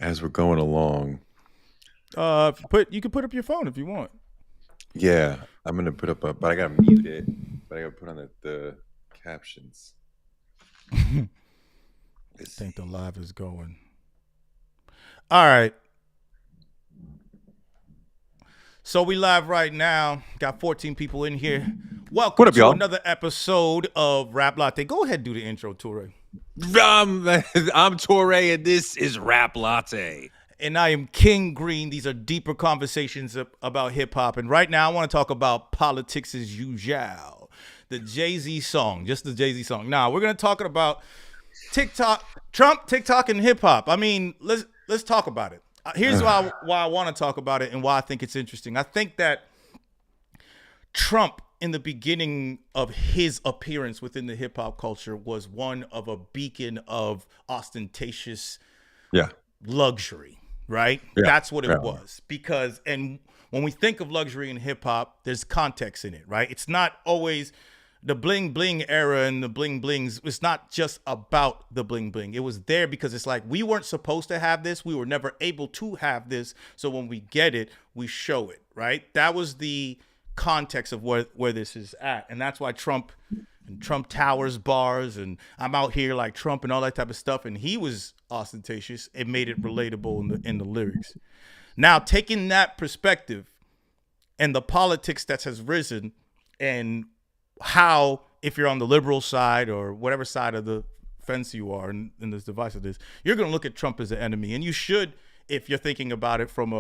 as we're going along. You can put up your phone if you want. Yeah, I'm gonna put up a, but I gotta mute it. But I gotta put on the captions. I Let's think the see. live is going. All right. So we live right now. Got 14 people in here. What Welcome up, to y'all? another episode of Rap Latte. Go ahead and do the intro, Toure. I'm Torre, and this is Rap Latte. And I am King Green. These are deeper conversations about hip hop. And right now, I want to talk about politics as usual. The Jay-Z song, just the Jay-Z song. Now, we're going to talk about TikTok, Trump, TikTok, and hip hop. I mean, let's talk about it. Here's why I want to talk about it and why I think it's interesting. I think that Trump, in the beginning of his appearance within the hip hop culture, was one of a beacon of ostentatious Yeah, luxury, right? yeah, That's what it yeah, was. Because, and when we think of luxury in hip hop, there's context in it, right? It's not always the bling bling era and the bling blings. It's not just about the bling bling. It was there because it's like we weren't supposed to have this. We were never able to have this. So when we get it, we show it, right? That was the context of where this is at. And that's why Trump and Trump Towers bars and I'm out here like Trump and all that type of stuff. And he was ostentatious. It made it relatable in the lyrics. Now, taking that perspective and the politics that has risen and how, if you're on the liberal side or whatever side of the fence you are in this device of this, you're going to look at Trump as an enemy. And you should, if you're thinking about it from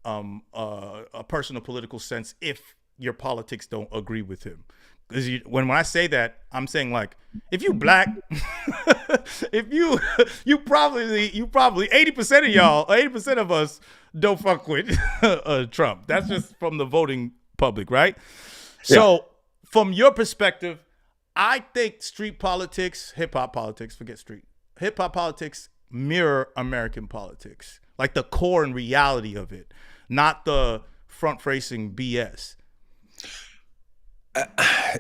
a personal political sense, if your politics don't agree with him. Because when I say that, I'm saying like, if you black, if you probably 80% of y'all, 80% of us don't fuck with Trump. That's just from the voting public, right? yeah. So from your perspective, I think street politics, hip hop politics, forget street, hip hop politics mirror American politics, like the core and reality of it, not the front facing BS.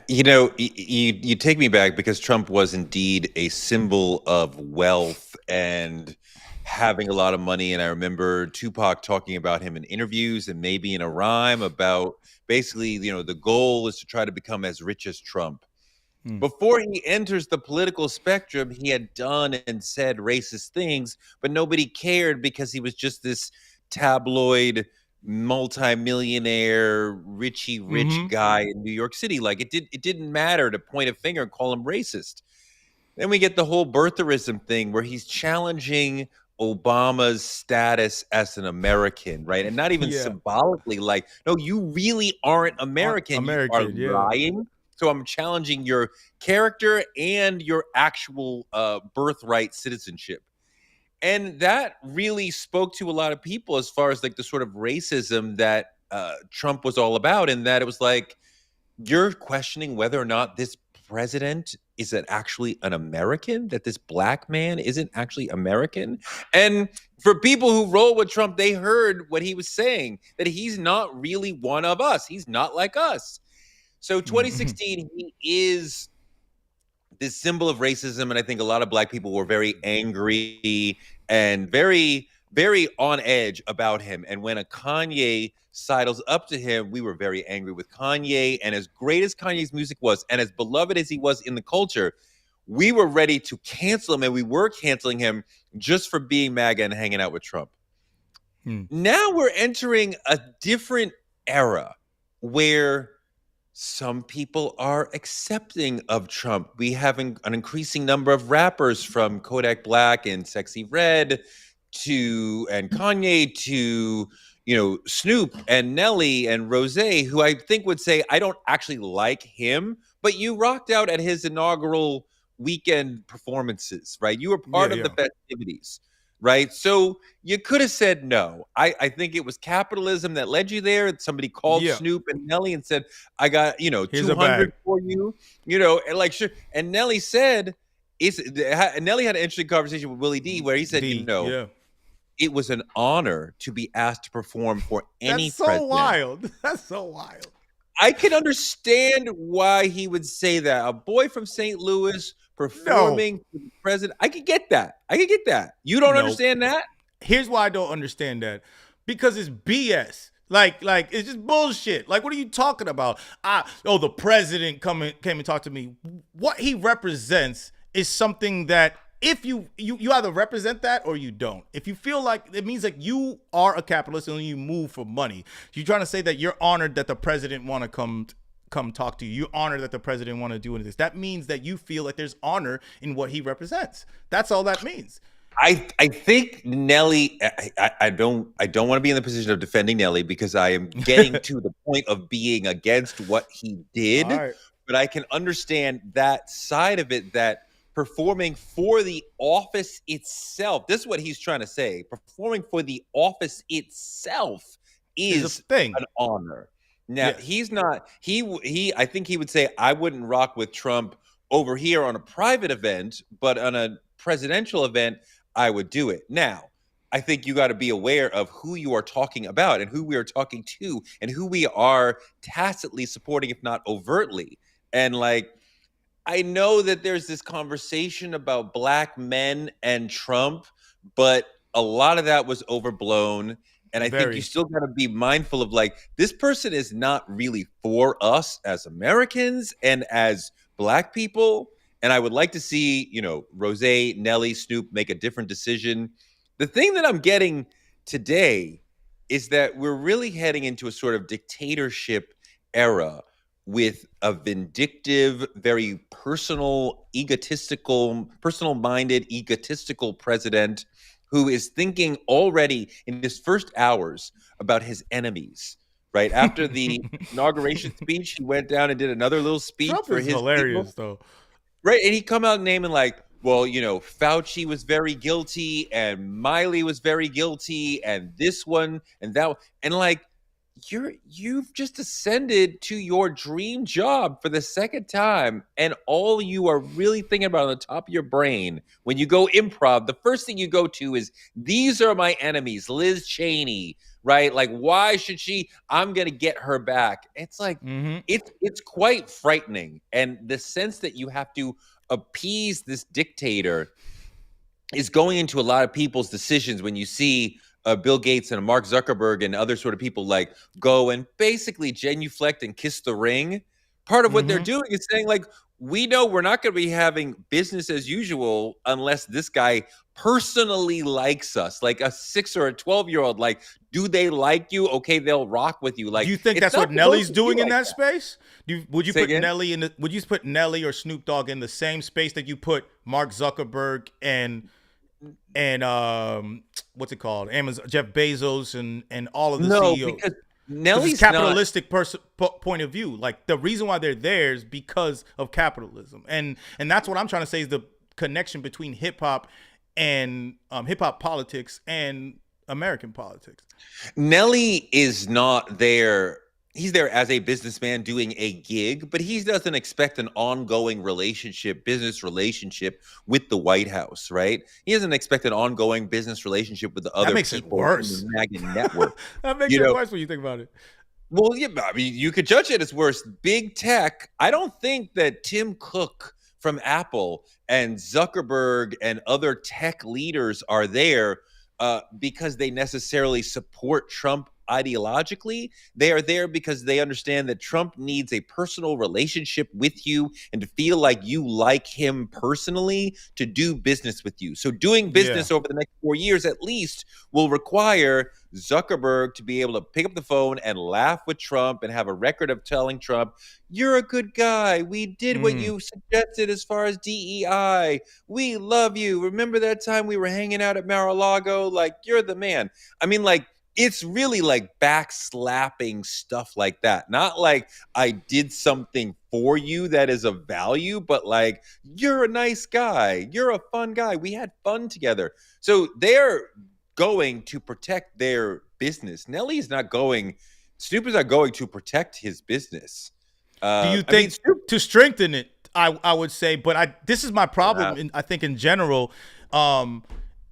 You take me back because Trump was indeed a symbol of wealth and having a lot of money. And I remember Tupac talking about him in interviews and maybe in a rhyme about basically, the goal is to try to become as rich as Trump. Hmm. Before he enters the political spectrum, he had done and said racist things, but nobody cared because he was just this tabloid multimillionaire richie rich Mm-hmm. guy in New York City. Like it didn't matter to point a finger and call him racist. Then we get the whole birtherism thing where he's challenging Obama's status as an American, right? And not even Yeah. symbolically, like, no, you really aren't American. You are American, yeah. lying. So I'm challenging your character and your actual birthright citizenship. And that really spoke to a lot of people as far as like the sort of racism that Trump was all about. And that it was like, you're questioning whether or not this president is actually an American, that this black man isn't actually American. And for people who roll with Trump, they heard what he was saying, that he's not really one of us. He's not like us. So Mm-hmm. 2016, he is this symbol of racism. And I think a lot of black people were very angry and very, very on edge about him. And when a Kanye sidles up to him, we were very angry with Kanye. And as great as Kanye's music was, and as beloved as he was in the culture, we were ready to cancel him. And we were canceling him just for being MAGA and hanging out with Trump. Hmm. Now we're entering a different era where some people are accepting of Trump. We have an increasing number of rappers from Kodak Black and Sexy Red to and Kanye to Snoop and Nelly and Rose, who I think would say I don't actually like him, but you rocked out at his inaugural weekend performances, right? You were Yeah, part of the yeah. festivities, right? So you could have said no. I think it was capitalism that led you there. Somebody called Yeah. Snoop and Nelly and said, I got, Here's a 200 bag. for you, and like, sure. And Nelly said, Nelly had an interesting conversation with Willie D where he said, D. Yeah. it was an honor to be asked to perform for That's any so president. wild. That's so wild. I can understand why he would say that. A boy from St. Louis No. performing for the president. I could get that. I could get that. You don't Nope. understand that? here's why I don't understand that. Because it's BS. Like it's just bullshit. Like, what are you talking about? The president came and talked to me. What he represents is something that if you either represent that or you don't. If you feel like it means like you are a capitalist and you move for money. You're trying to say that you're honored that the president want to come talk to you. You're honored that the president want to do this. That means that you feel like there's honor in what he represents. That's all that means. I think Nelly. I don't want to be in the position of defending Nelly because I am getting to the point of being against what he did. Right. But I can understand that side of it, that performing for the office itself. This is what he's trying to say. Performing for the office itself is thing. an honor. Now Yes. he's not. He. I think he would say I wouldn't rock with Trump over here on a private event, but on a presidential event, I would do it. Now, I think you got to be aware of who you are talking about and who we are talking to and who we are tacitly supporting, if not overtly. And like, I know that there's this conversation about black men and Trump, but a lot of that was overblown. And I think you still got to be mindful of like, this person is not really for us as Americans and as black people. And I would like to see, Rose, Nelly, Snoop make a different decision. The thing that I'm getting today is that we're really heading into a sort of dictatorship era with a vindictive, very personal, personal-minded, egotistical president who is thinking already in his first hours about his enemies. Right after the inauguration speech, he went down and did another little speech Trump for is his hilarious, people. though. Right, and he come out naming like, well, Fauci was very guilty, and Miley was very guilty, and this one and that one, and like, you've just ascended to your dream job for the second time, and all you are really thinking about on the top of your brain when you go improv, the first thing you go to is, these are my enemies, Liz Cheney, right? Like, why should she? I'm gonna get her back. It's like, it's quite frightening, and the sense that you have to appease this dictator is going into a lot of people's decisions when you see Bill Gates and Mark Zuckerberg and other sort of people like go and basically genuflect and kiss the ring. Part of what they're doing is saying like, we know we're not going to be having business as usual unless this guy personally likes us, like a 6 or a 12-year-old. Like, do they like you? Okay, they'll rock with you. Like, do you think that's what Nelly's doing in that space? Would you put Nelly would you put Nelly or Snoop Dogg in the same space that you put Mark Zuckerberg and what's it called, Amazon, Jeff Bezos and all of the CEOs? Because Nelly's capitalistic point of view. Like, the reason why they're there is because of capitalism, and that's what I'm trying to say is the connection between hip hop and hip hop politics and American politics. Nelly is not there. He's there as a businessman doing a gig, but he doesn't expect an ongoing business relationship with the White House, right? He doesn't expect an ongoing business relationship with the other people in the MAGA network. That makes it worse when you think about it. Well, yeah, I mean, you could judge it as worse. Big tech, I don't think that Tim Cook from Apple and Zuckerberg and other tech leaders are there because they necessarily support Trump ideologically. They are there because they understand that Trump needs a personal relationship with you and to feel like you like him personally to do business with you. So doing business over the next 4 years at least will require Zuckerberg to be able to pick up the phone and laugh with Trump and have a record of telling Trump, you're a good guy. We did what you suggested as far as DEI. We love you. Remember that time we were hanging out at Mar-a-Lago? Like, you're the man. I mean, like, it's really like backslapping stuff like that. Not like I did something for you that is of value, but like, you're a nice guy. You're a fun guy. We had fun together. So they're going to protect their business. Snoop is not going to protect his business. Do you think to strengthen it, I would say, but this is my problem, I think in general,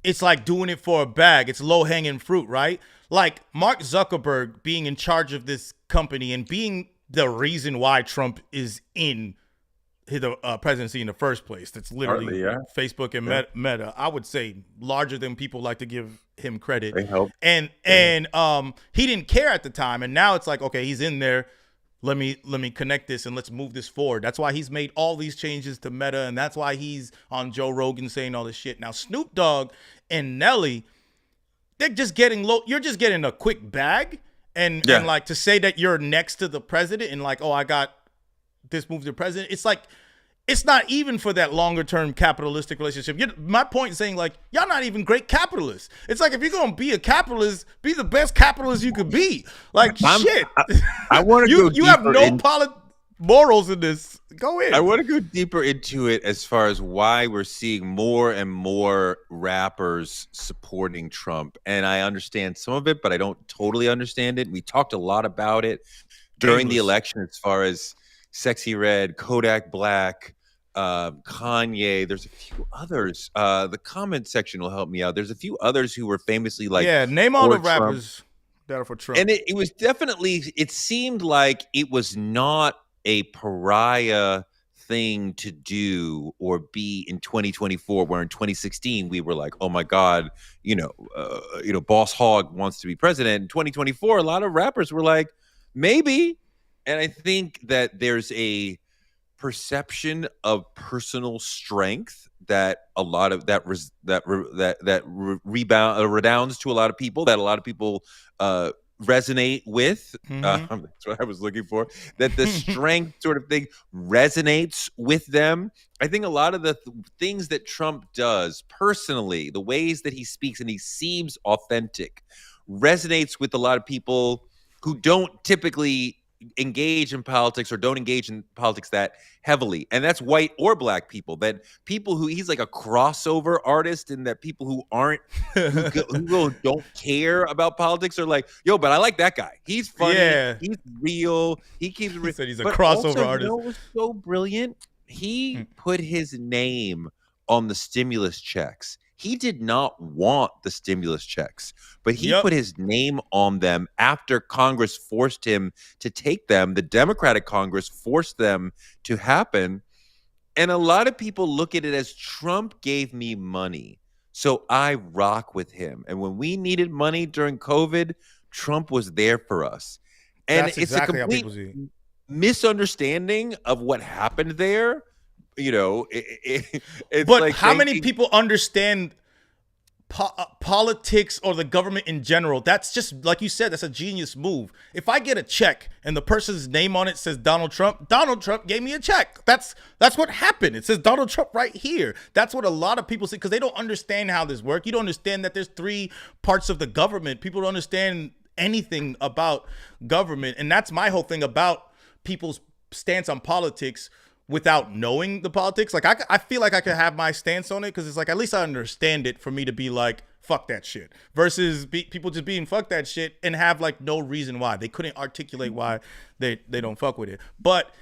it's like doing it for a bag. It's low-hanging fruit, right? Like Mark Zuckerberg being in charge of this company and being the reason why Trump is in the presidency in the first place. That's literally Facebook and Meta. I would say larger than people like to give him credit. They help. And he didn't care at the time, and now it's like, okay, he's in there. Let me connect this and let's move this forward. That's why he's made all these changes to Meta, and that's why he's on Joe Rogan saying all this shit. Now Snoop Dogg and Nelly, they're just getting low. You're just getting a quick bag, and like to say that you're next to the president and like, oh, I got this move to the president. It's like, it's not even for that longer term capitalistic relationship. My point is saying, like, y'all not even great capitalists. It's like, if you're gonna be a capitalist, be the best capitalist you could be. Like, shit. I want to go. You have no morals in this. Go in. I want to go deeper into it as far as why we're seeing more and more rappers supporting Trump. And I understand some of it, but I don't totally understand it. We talked a lot about it during the election as far as Sexy Red, Kodak Black, Kanye. There's a few others. The comment section will help me out. There's a few others who were famously like, name all the rappers that are for Trump. And it was definitely, it seemed like it was not a pariah thing to do or be in 2024, where in 2016 we were like, oh my God, Boss Hogg wants to be president. In 2024, a lot of rappers were like, maybe. And I think that there's a perception of personal strength that a lot of redounds to a lot of people, that a lot of people resonate with. That's what I was looking for. That the strength sort of thing resonates with them. I think a lot of the things that Trump does personally, the ways that he speaks and he seems authentic, resonates with a lot of people who don't typically engage in politics or don't engage in politics that heavily. And that's white or black people, that people who he's like a crossover artist, and that people who aren't, who don't care about politics are like, yo, but I like that guy. He's funny. Yeah. He's real. He keeps he said he's a crossover artist. You know what was so brilliant? He put his name on the stimulus checks. He did not want the stimulus checks, but he put his name on them after Congress forced him to take them. The Democratic Congress forced them to happen. And a lot of people look at it as, Trump gave me money, so I rock with him. And when we needed money during COVID, Trump was there for us. And that's exactly how people see it. Misunderstanding of what happened there. It's but like how many people understand politics or the government in general? That's just, like you said, that's a genius move. If I get a check and the person's name on it says Donald Trump gave me a check. That's what happened. It says Donald Trump right here. That's what a lot of people say, because they don't understand how this works. You don't understand that there's three parts of the government. People don't understand anything about government. And that's my whole thing about people's stance on politics without knowing the politics. Like, I feel like I could have my stance on it, because it's like, at least I understand it for me to be like, fuck that shit, versus people just being fuck that shit and have like no reason why. They couldn't articulate why they don't fuck with it. But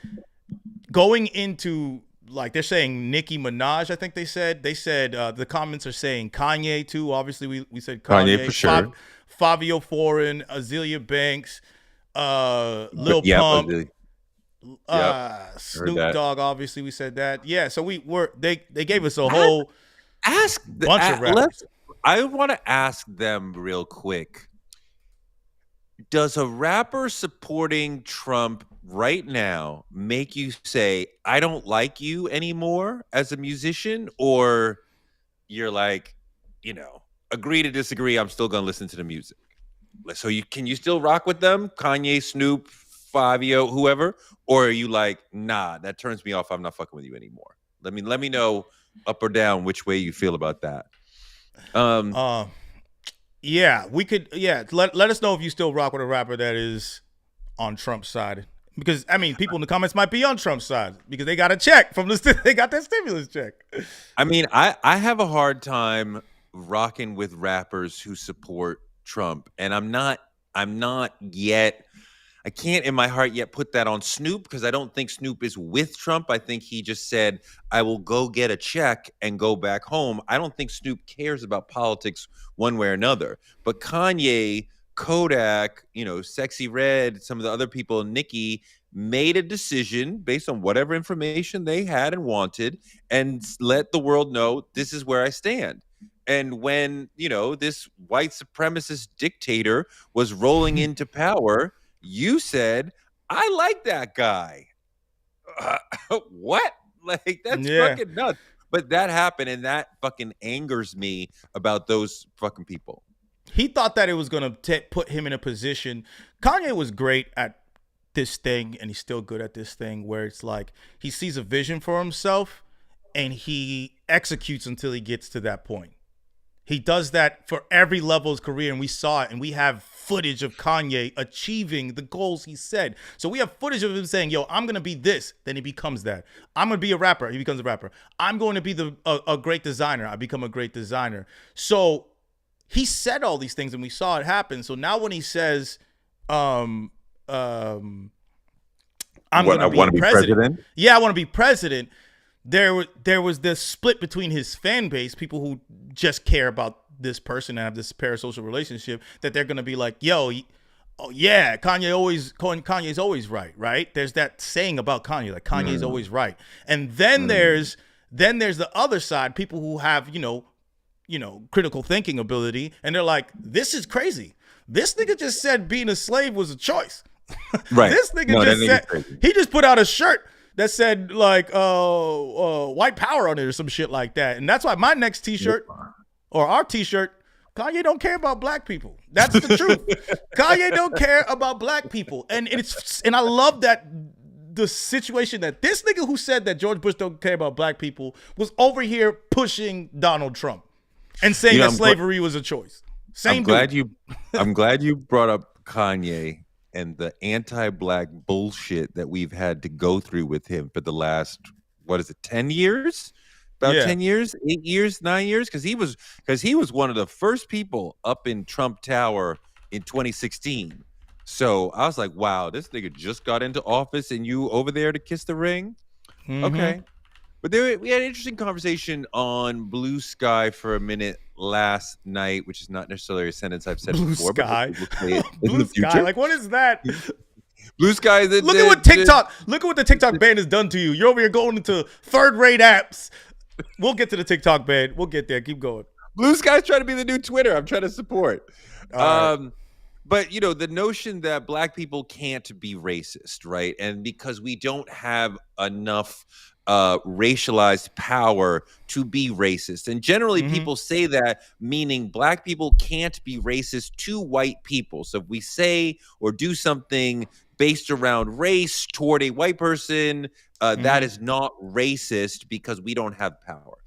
going into, like, they're saying Nicki Minaj, I think they said the comments are saying Kanye too. Obviously we said Kanye for sure. Fabio Foreign, Azealia Banks, Lil Pump. Snoop Dogg, obviously we said that. Yeah, so they gave us a whole bunch of rappers. I want to ask them real quick. Does a rapper supporting Trump right now make you say, I don't like you anymore as a musician? Or you're like, agree to disagree, I'm still gonna listen to the music? So can you still rock with them? Kanye, Snoop, Fabio, whoever? Or are you like, nah, that turns me off, I'm not fucking with you anymore? Let me know up or down which way you feel about that. We could, let us know if you still rock with a rapper that is on Trump's side, because I mean, people in the comments might be on Trump's side because they got a check from they got that stimulus check. I mean, I have a hard time rocking with rappers who support Trump, and I'm not yet. I can't in my heart yet put that on Snoop, because I don't think Snoop is with Trump. I think he just said, I will go get a check and go back home. I don't think Snoop cares about politics one way or another. But Kanye, Kodak, Sexy Red, some of the other people, Nicki, made a decision based on whatever information they had and wanted, and let the world know, this is where I stand. And when, this white supremacist dictator was rolling into power, you said, I like that guy. What? Like, that's Yeah. fucking nuts. But that happened, and that fucking angers me about those fucking people. He thought that it was going to put him in a position. Kanye was great at this thing, and he's still good at this thing, where it's like he sees a vision for himself and he executes until he gets to that point. He does that for every level of his career, and we saw it, and we have footage of Kanye achieving the goals he said. So we have footage of him saying, yo, I'm going to be this. Then he becomes that. I'm going to be a rapper. He becomes a rapper. I'm going to be a great designer. I become a great designer. So he said all these things, and we saw it happen. So now when he says, I'm going to be president. Yeah, I want to be president. There was this split between his fan base, people who just care about this person and have this parasocial relationship, that they're going to be like, yo, oh yeah, Kanye's always right? There's that saying about Kanye, like Kanye's always right. And then there's the other side, people who have, critical thinking ability, and they're like, this is crazy. This nigga just said being a slave was a choice. Right. This nigga he just put out a shirt that said like white power on it or some shit like that. And that's why my next t-shirt or our t-shirt, Kanye don't care about black people. That's the truth. Kanye don't care about black people. And I love that the situation that this nigga who said that George Bush don't care about black people was over here pushing Donald Trump and saying that slavery was a choice. I'm glad you brought up Kanye and the anti-black bullshit that we've had to go through with him for the last, 10 years? About 10 years, 8 years, 9 years? Because he was one of the first people up in Trump Tower in 2016. So I was like, wow, this nigga just got into office and you over there to kiss the ring? Mm-hmm. Okay. But we had an interesting conversation on Blue Sky for a minute last night, which is not necessarily a sentence I've said before. Sky. But Blue Sky. Like, what is that? Blue Sky. Look at what the TikTok ban has done to you. You're over here going into third-rate apps. We'll get to the TikTok ban. We'll get there. Keep going. Blue Sky's trying to be the new Twitter. I'm trying to support. Right. But, the notion that black people can't be racist, right? And because we don't have enough racialized power to be racist. And generally people say that, meaning black people can't be racist to white people. So if we say or do something based around race toward a white person, that is not racist because we don't have power.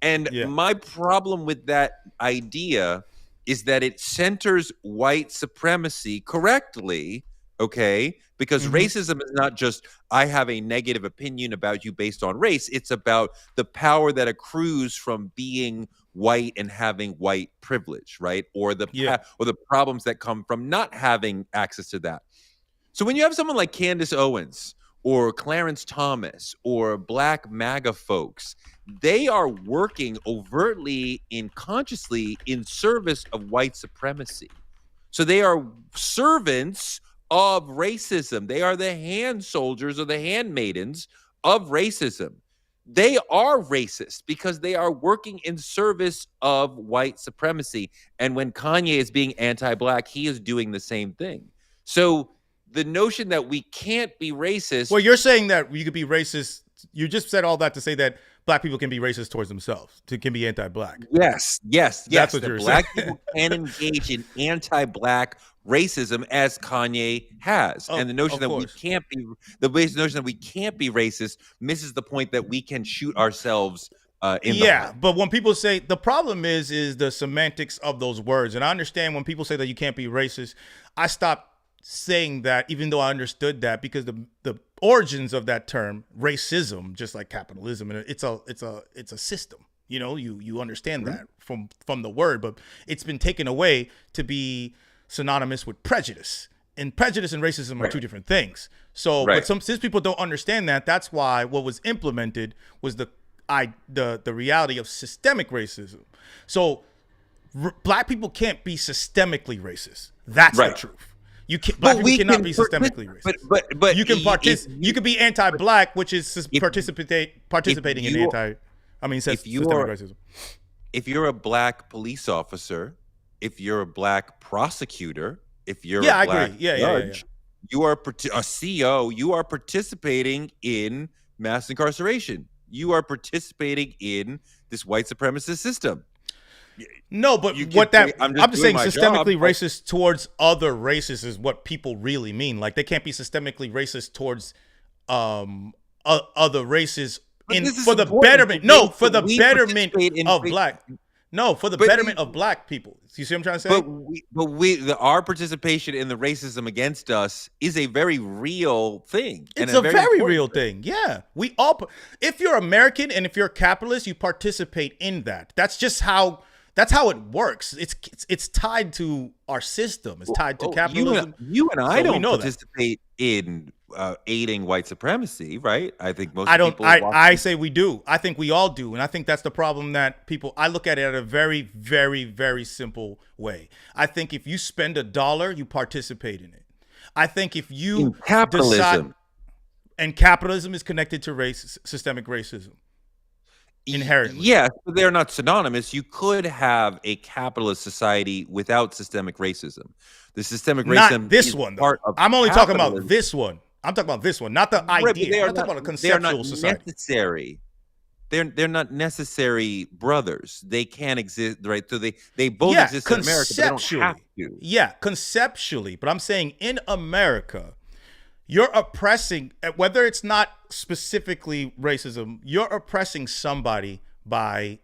And my problem with that idea is that it centers white supremacy correctly, okay? Because racism is not just, I have a negative opinion about you based on race. It's about the power that accrues from being white and having white privilege, right? Or the problems that come from not having access to that. So when you have someone like Candace Owens or Clarence Thomas or Black MAGA folks, they are working overtly and consciously in service of white supremacy. So they are servants of racism. They are the hand soldiers or the handmaidens of racism. They are racist because they are working in service of white supremacy. And when Kanye is being anti-black, he is doing the same thing. So the notion that we can't be racist. Well, you're saying that you could be racist. You just said all that to say that black people can be racist towards themselves, can be anti-black. Yes. That's what you're black saying. People can engage in anti-black racism as Kanye has. And the notion that we can't be racist misses the point that we can shoot ourselves in the heart. But when people say, the problem is the semantics of those words. And I understand when people say that you can't be racist, I stopped saying that, even though I understood that, because the origins of that term, racism, just like capitalism, and it's a system. You understand that from the word, but it's been taken away to be synonymous with prejudice. And prejudice and racism are two different things. So, but since people don't understand that, that's why what was implemented was the reality of systemic racism. So, black people can't be systemically racist. That's the truth. Black people cannot be systemically racist. But you can you can be anti-black, which is participating in systemic racism. if you're a black police officer, if you're a black prosecutor, if you're a Yeah, I black agree. Yeah. judge, you are a CO, you are participating in mass incarceration. You are participating in this white supremacist system. No, but You can what say, that I'm just I'm just doing saying my job, systemically but racist towards other races is what people really mean. Like they can't be systemically racist towards other races in this is for the important. betterment. No, for the We betterment participate in of black. No, for the but betterment of black people. You see what I'm trying to say? our participation in the racism against us is a very real thing and It's a a very very important real thing. Yeah. We all if you're American and if you're a capitalist, you participate in that. That's how it works. It's tied to our system. It's tied to capitalism. you and I So we don't know that. participate in aiding white supremacy, right? I think most I of the don't people watching. I say we do. I think we all do. And I think that's the problem that people I look at it in a very, very, very simple way. I think if you spend $1, you participate in it. I think if you In capitalism. decide and capitalism is connected to systemic racism. Inherently. Yes, but they're not synonymous. You could have a capitalist society without systemic racism. The systemic racism Not this is one though. part of I'm only talking about capitalism. this one. I'm talking about this one, not the Right, but idea. I'm talking about a they are not conceptual society. necessary. They're not necessary brothers. They can't exist, right? So they both Yeah, exist in America, but they don't have conceptually. to. Yeah, conceptually. But I'm saying in America, you're oppressing, whether it's not specifically racism, you're oppressing somebody by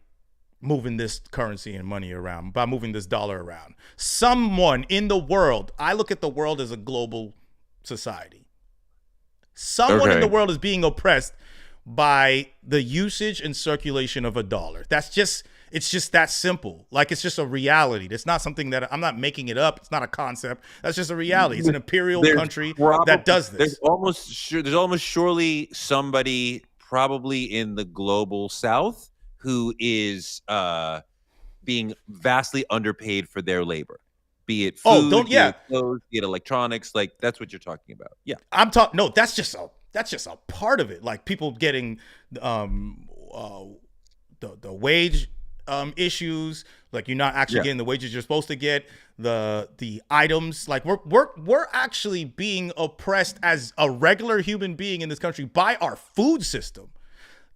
moving this currency and money around, by moving this dollar around. Someone in the world, I look at the world as a global society. Someone in the world is being oppressed by the usage and circulation of $1. It's just that simple. Like it's just a reality. It's not something that I'm not making it up. It's not a concept. That's just a reality. It's an imperial country that does this. There's almost surely somebody probably in the global south who is being vastly underpaid for their labor. Be it food, be it clothes, be it electronics, like that's what you're talking about. Yeah. I'm talking no, that's just a part of it. Like people getting the wage issues, like you're not actually getting the wages you're supposed to get, the items, like we're actually being oppressed as a regular human being in this country by our food system.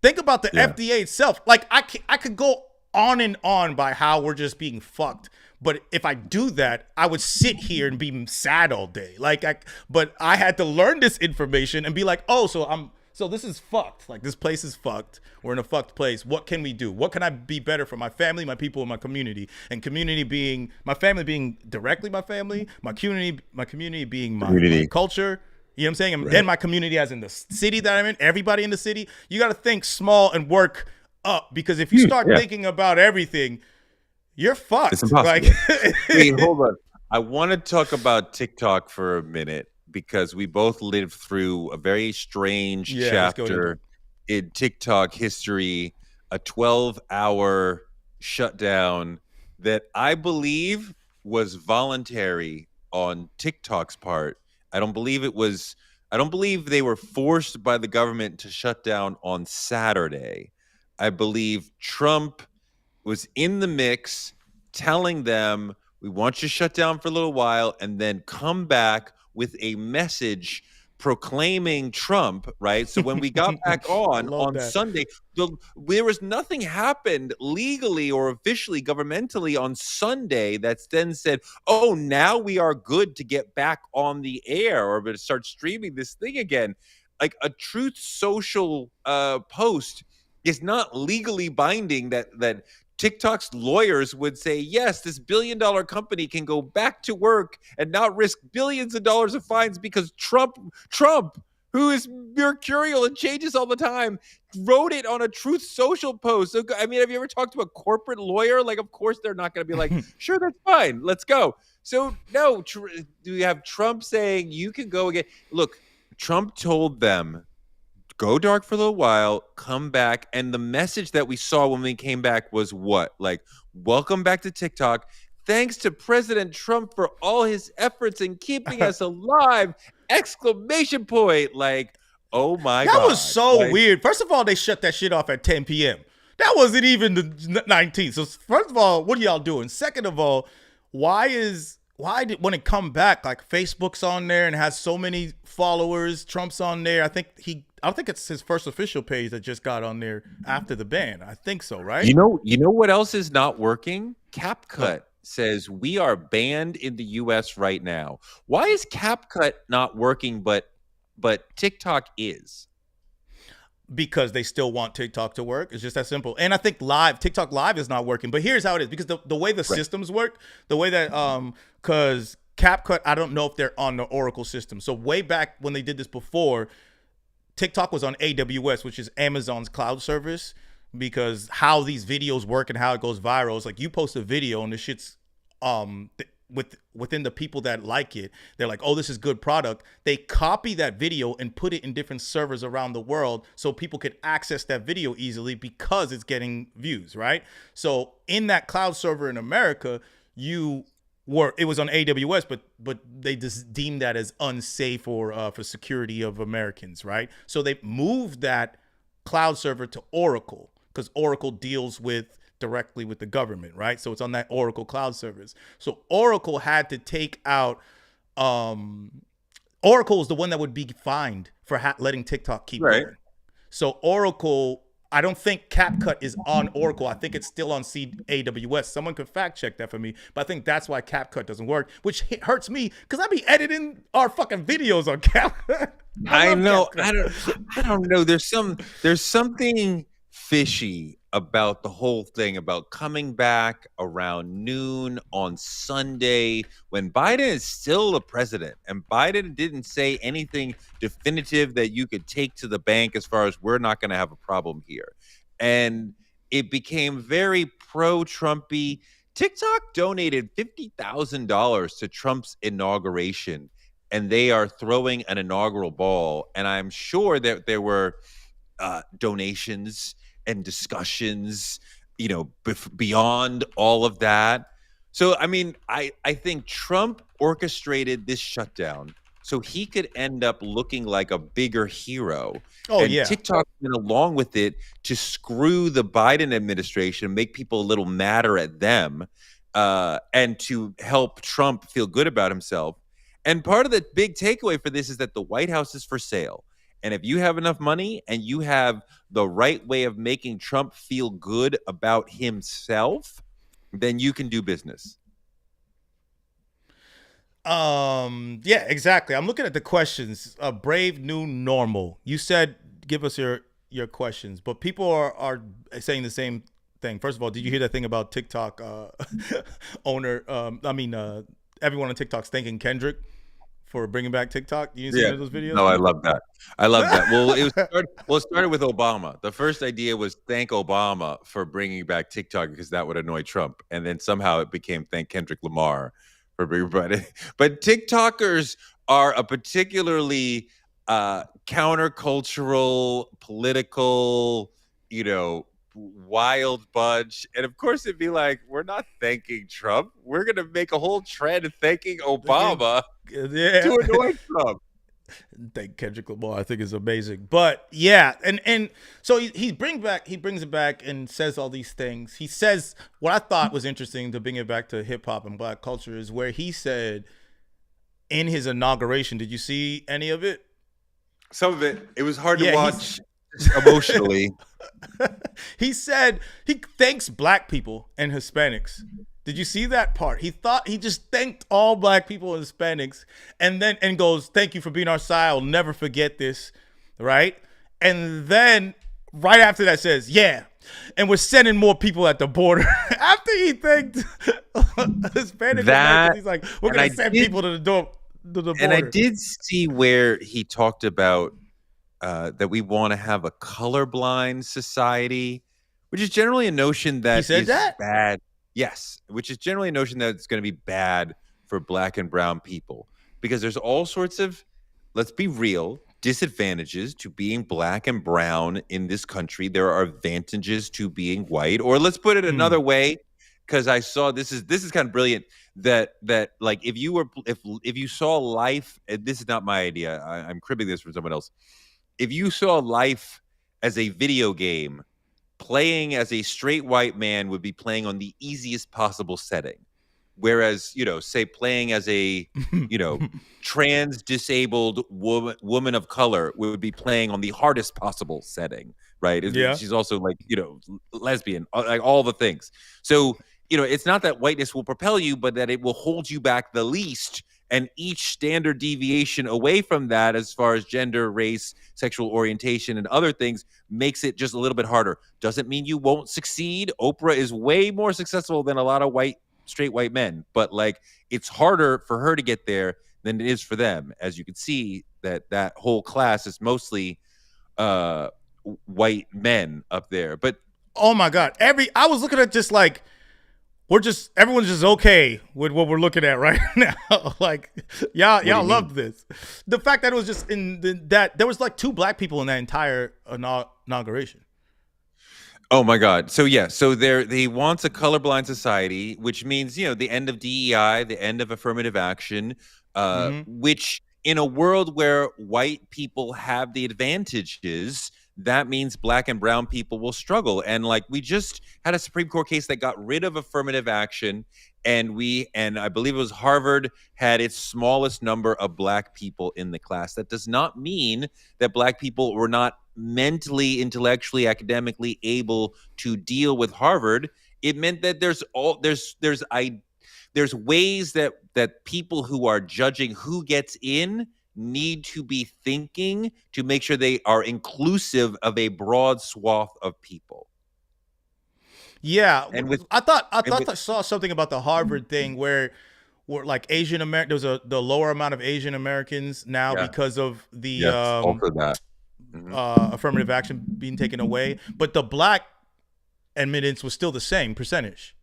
Think about the FDA itself. Like I could go on and on by how we're just being fucked. But if I do that, I would sit here and be sad all day. But I had to learn this information and be like, oh, so this is fucked. Like this place is fucked. We're in a fucked place. What can we do? What can I be better for my family, my people, and my community? And community being my family being directly my family, my community being my culture. You know what I'm saying? And then my community as in the city that I'm in, everybody in the city. You got to think small and work up, because if you start thinking about everything, you're fucked. It's impossible. Wait, hold on. I want to talk about TikTok for a minute because we both lived through a very strange chapter in TikTok history, a 12-hour shutdown that I believe was voluntary on TikTok's part. I don't believe they were forced by the government to shut down on Saturday. I believe Trump was in the mix telling them, we want you to shut down for a little while and then come back with a message proclaiming Trump, right? So when we got back on Sunday, there was nothing happened legally or officially governmentally on Sunday that's then said, oh, now we are good to get back on the air or to start streaming this thing again. Like a Truth Social post is not legally binding that TikTok's lawyers would say, yes, this billion-dollar company can go back to work and not risk billions of dollars of fines because Trump, who is mercurial and changes all the time, wrote it on a Truth Social post. So, I mean, have you ever talked to a corporate lawyer? Like, of course, they're not going to be like, sure, that's fine. Let's go. So, no, do we have Trump saying you can go again? Look, Trump told them, go dark for a little while, come back. And the message that we saw when we came back was what? Like, welcome back to TikTok. Thanks to President Trump for all his efforts in keeping us alive! Exclamation point. Like, oh my God. That was so weird. First of all, they shut that shit off at 10 p.m. That wasn't even the 19th. So first of all, what are y'all doing? Second of all, why did when it come back, like Facebook's on there and has so many followers, Trump's on there. I don't think it's his first official page that just got on there after the ban. I think so, right? You know what else is not working? What? CapCut says we are banned in the US right now. Why is CapCut not working but TikTok is? Because they still want TikTok to work. It's just that simple. And I think TikTok live is not working. But here's how it is, because the way the Right. systems work, the way that because CapCut, I don't know if they're on the Oracle system. So way back when they did this before, TikTok was on AWS, which is Amazon's cloud service, because how these videos work and how it goes viral is like you post a video and the shit's within the people that like it, they're like, oh, this is good product. They copy that video and put it in different servers around the world so people could access that video easily because it's getting views, right? So in that cloud server in America, it was on AWS, but they just deemed that as unsafe for security of Americans, right? So they moved that cloud server to Oracle because Oracle deals directly with the government, right? So it's on that Oracle cloud service. So Oracle had to take out. Oracle is the one that would be fined for letting TikTok keep Right. going. So Oracle, I don't think CapCut is on Oracle. I think it's still on AWS. Someone could fact check that for me, but I think that's why CapCut doesn't work, which hurts me because I be editing our fucking videos on CapCut. I know. CapCut. I don't know. There's something fishy about the whole thing about coming back around noon on Sunday when Biden is still the president and Biden didn't say anything definitive that you could take to the bank as far as we're not going to have a problem here. And it became very pro-Trumpy. TikTok donated $50,000 to Trump's inauguration, and they are throwing an inaugural ball. And I'm sure that there were donations and discussions, beyond all of that. So, I mean, I think Trump orchestrated this shutdown so he could end up looking like a bigger hero. Oh And yeah. TikTok went along with it to screw the Biden administration, make people a little madder at them, and to help Trump feel good about himself. And part of the big takeaway for this is that the White House is for sale. And if you have enough money and you have the right way of making Trump feel good about himself, then you can do business. Yeah, exactly. I'm looking at the questions. A brave new normal. You said give us your questions, but people are saying the same thing. First of all, did you hear that thing about TikTok owner? Everyone on TikTok's thanking Kendrick for bringing back TikTok. You see any of those videos? No, I love that. I love that. Well, it started with Obama. The first idea was thank Obama for bringing back TikTok because that would annoy Trump, and then somehow it became thank Kendrick Lamar for bringing back. But TikTokers are a particularly countercultural, political, wild bunch. And of course, it'd be like, we're not thanking Trump. We're gonna make a whole trend thanking Obama Yeah. to annoy Trump. Thank Kendrick Lamar. I think is amazing. But yeah, and so he brings it back and says all these things. He says what I thought was interesting to bring it back to hip hop and black culture is where he said in his inauguration. Did you see any of it? Some of it. It was hard to Yeah, watch emotionally. He said he thanks black people and Hispanics. Did you see that part? He just thanked all black people and Hispanics and goes, "Thank you for being our side. I'll never forget this." Right? And then right after that says, "Yeah, and we're sending more people at the border." After he thanked Hispanic Americans, he's like, "We're gonna send people to the door to the border." And I did see where he talked about that we want to have a colorblind society, which is generally a notion that He said is that? bad. Yes, which is generally a notion that it's going to be bad for black and brown people because there's all sorts of, let's be real, disadvantages to being black and brown in this country. There are advantages to being white, or let's put it another way, because I saw this is kind of brilliant that like if you saw life, and this is not my idea, I'm cribbing this from someone else. If you saw life as a video game, playing as a straight white man would be playing on the easiest possible setting. Whereas, say playing as a, trans disabled woman of color would be playing on the hardest possible setting, right? Yeah. She's also like, lesbian, like all the things. So, it's not that whiteness will propel you, but that it will hold you back the least. And each standard deviation away from that, as far as gender, race, sexual orientation, and other things, makes it just a little bit harder. Doesn't mean you won't succeed. Oprah is way more successful than a lot of straight white men, but like it's harder for her to get there than it is for them. As you can see, that whole class is mostly white men up there. But oh my God, I was looking at just like everyone's just okay with what we're looking at right now. Like y'all loved this. The fact that it was just that there was like 2 black people in that entire inauguration. Oh my God. So yeah, so they want a colorblind society, which means, the end of DEI, the end of affirmative action, which in a world where white people have the advantages, that means black and brown people will struggle. And like we just had a Supreme Court case that got rid of affirmative action, and I believe it was Harvard had its smallest number of black people in the class. That does not mean that black people were not mentally, intellectually, academically able to deal with Harvard. It meant that there's ways that people who are judging who gets in need to be thinking to make sure they are inclusive of a broad swath of people. Yeah, and I saw something about the Harvard thing where like Asian American, there's the lower amount of Asian Americans now because of the also that affirmative action being taken away, but the black admittance was still the same percentage.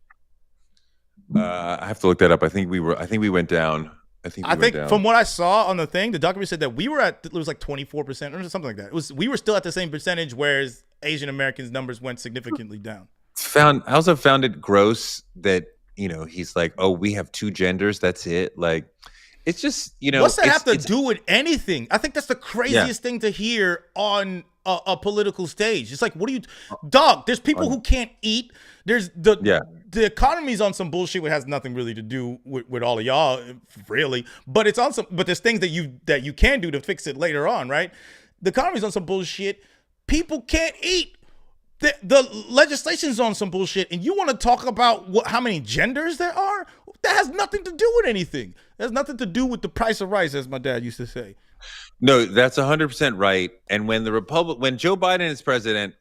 I have to look that up. I think we went down. I think from what I saw on the thing, the document said that we were it was like 24% or something like that. We were still at the same percentage, whereas Asian Americans' numbers went significantly down. I also found it gross that, he's like, oh, we have 2 genders. That's it. Like, it's just, what's that have to do with anything? I think that's the craziest thing to hear on a political stage. It's like, what do you, dog? There's people who can't eat. There's the economy's on some bullshit which has nothing really to do with all of y'all, really. But it's on but there's things that you can do to fix it later on, right? The economy's on some bullshit. People can't eat. The legislation's on some bullshit, and you want to talk about how many genders there are? That has nothing to do with anything. That has nothing to do with the price of rice, as my dad used to say. No, that's 100% right. And when when Joe Biden is president,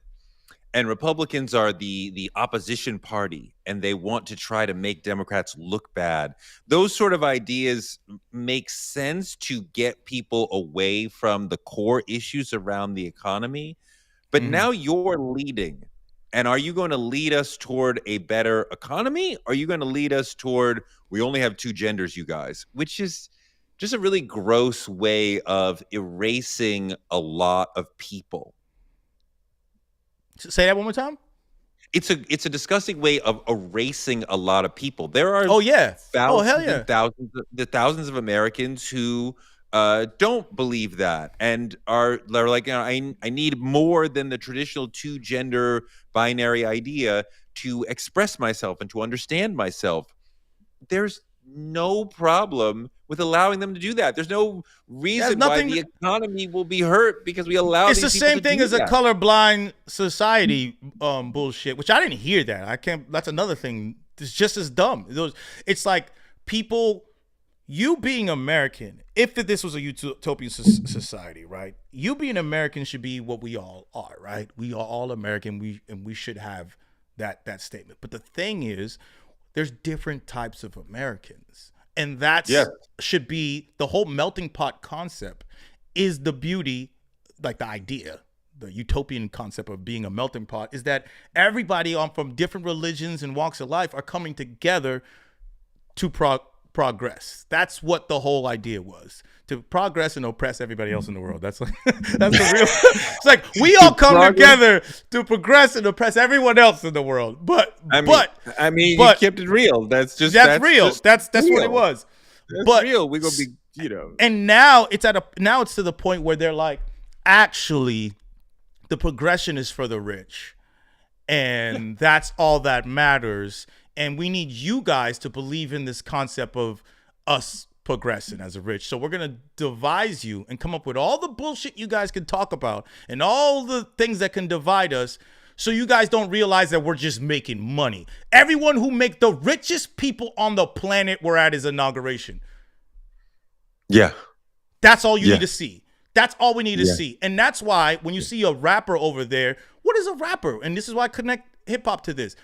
and Republicans are the opposition party, and they want to try to make Democrats look bad, those sort of ideas make sense to get people away from the core issues around the economy. But now you're leading. And are you going to lead us toward a better economy? Or are you going to lead us toward, we only have 2 genders, you guys? Which is just a really gross way of erasing a lot of people. Say that one more time. It's a disgusting way of erasing a lot of people. There are thousands of Americans who don't believe that, and they're like, I need more than the traditional 2 gender binary idea to express myself and to understand myself. There's no problem with allowing them to do that. There's no reason why the economy will be hurt because we allow these people to do that. It's the same thing as a colorblind society bullshit, which I didn't hear that. That's another thing. It's just as dumb. It's like people, you being American, if this was a utopian society, right? You being American should be what we all are, right? We are all American, and we should have that statement. But the thing is, there's different types of Americans. And that should be the whole melting pot concept is the beauty, like the idea, the utopian concept of being a melting pot is that everybody from different religions and walks of life are coming together to progress. That's what the whole idea was, to progress and oppress everybody else in the world. That's the real. It's like we all come together to progress and oppress everyone else in the world. But you kept it real. That's real. That's what it was. That's real. We're gonna be, And now it's to the point where they're like, actually, the progression is for the rich, And that's all that matters. And we need you guys to believe in this concept of us progressing as a rich. So we're going to devise you and come up with all the bullshit you guys can talk about and all the things that can divide us, so you guys don't realize that we're just making money. Everyone who make the richest people on the planet were at his inauguration. Yeah. That's all you Yeah. need to see. That's all we need to Yeah. see. And that's why when you see a rapper over there, what is a rapper? And this is why I connect hip hop to this.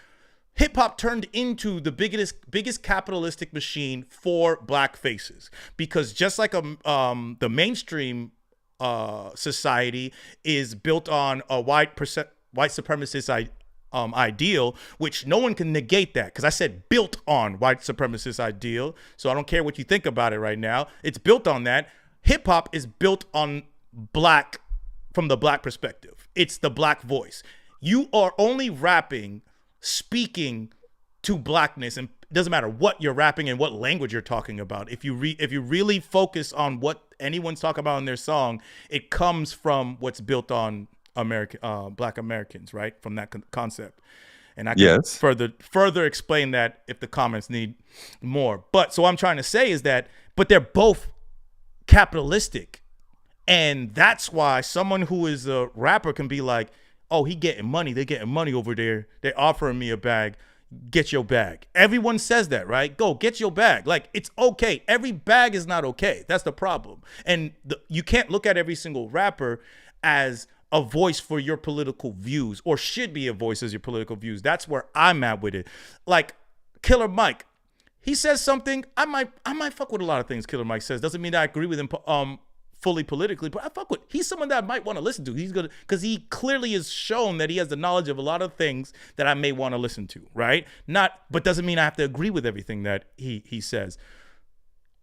Hip hop turned into the biggest capitalistic machine for black faces, because just like the mainstream society is built on a white supremacist ideal, which no one can negate that, because I said built on white supremacist ideal. So I don't care what you think about it right now. It's built on that. Hip hop is built on black, from the black perspective. It's the black voice. You are only rapping, speaking to blackness, and it doesn't matter what you're rapping and what language you're talking about. If you really focus on what anyone's talking about in their song, it comes from what's built on black Americans, right? From that concept. And I can further explain that if the comments need more. But so what I'm trying to say is that, but they're both capitalistic. And that's why someone who is a rapper can be like, oh, he getting money. They're getting money over there. They're offering me a bag. Get your bag. Everyone says that, right? Go get your bag. Like, it's okay. Every bag is not okay. That's the problem. And you can't look at every single rapper as a voice for your political views, or should be a voice as your political views. That's where I'm at with it. Like Killer Mike, he says something. I might fuck with a lot of things Killer Mike says. Doesn't mean that I agree with him fully politically, but I fuck with. He's someone that I might want to listen to. He's gonna, because he clearly has shown that he has the knowledge of a lot of things that I may want to listen to. Right? But doesn't mean I have to agree with everything that he says.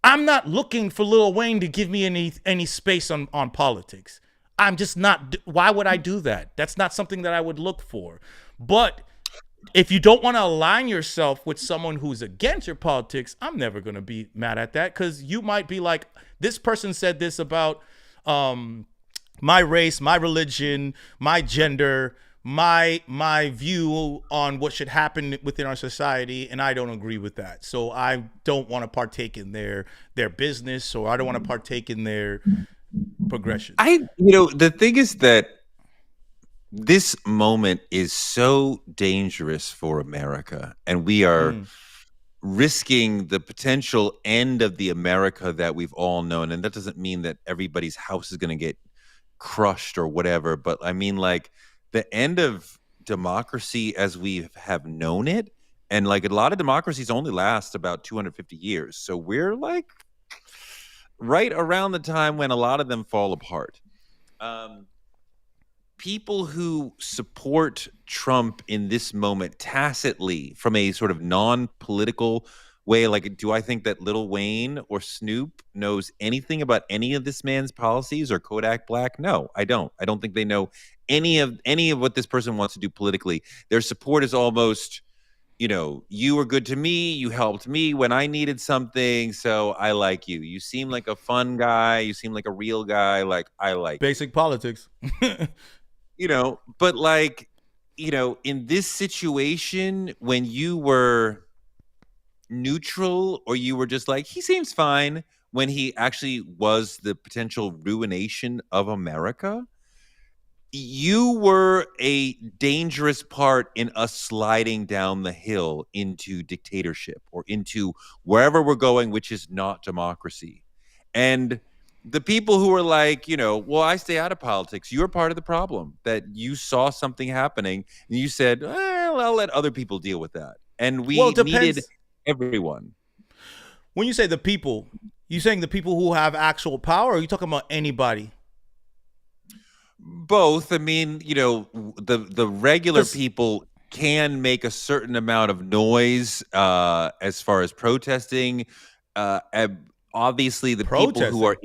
I'm not looking for Lil Wayne to give me any space on politics. I'm just not. Why would I do that? That's not something that I would look for. But if you don't want to align yourself with someone who's against your politics, I'm never going to be mad at that, because you might be like, this person said this about my race, my religion, my gender, my view on what should happen within our society, and I don't agree with that. So I don't want to partake in their business, or I don't want to partake in their progression. The thing is that this moment is so dangerous for America, and we are risking the potential end of the America that we've all known. And that doesn't mean that everybody's house is going to get crushed or whatever, but I mean, like, the end of democracy as we have known it. And like, a lot of democracies only last about 250 years. So we're like right around the time when a lot of them fall apart. People who support Trump in this moment tacitly, from a sort of non-political way, like, do I think that Lil Wayne or Snoop knows anything about any of this man's policies, or Kodak Black? No, I don't. I don't think they know any of what this person wants to do politically. Their support is almost, you were good to me, you helped me when I needed something, so I like you. You seem like a fun guy, you seem like a real guy, like, I like basic politics. But like, in this situation, when you were neutral, or you were just like, he seems fine, when he actually was the potential ruination of America, you were a dangerous part in us sliding down the hill into dictatorship, or into wherever we're going, which is not democracy. And the people who are like, well, I stay out of politics, you're part of the problem, that you saw something happening and you said, well, I'll let other people deal with that. And we needed everyone. When you say the people, you saying the people who have actual power, or are you talking about anybody? Both. I mean, the regular people can make a certain amount of noise as far as protesting. Obviously, the people who are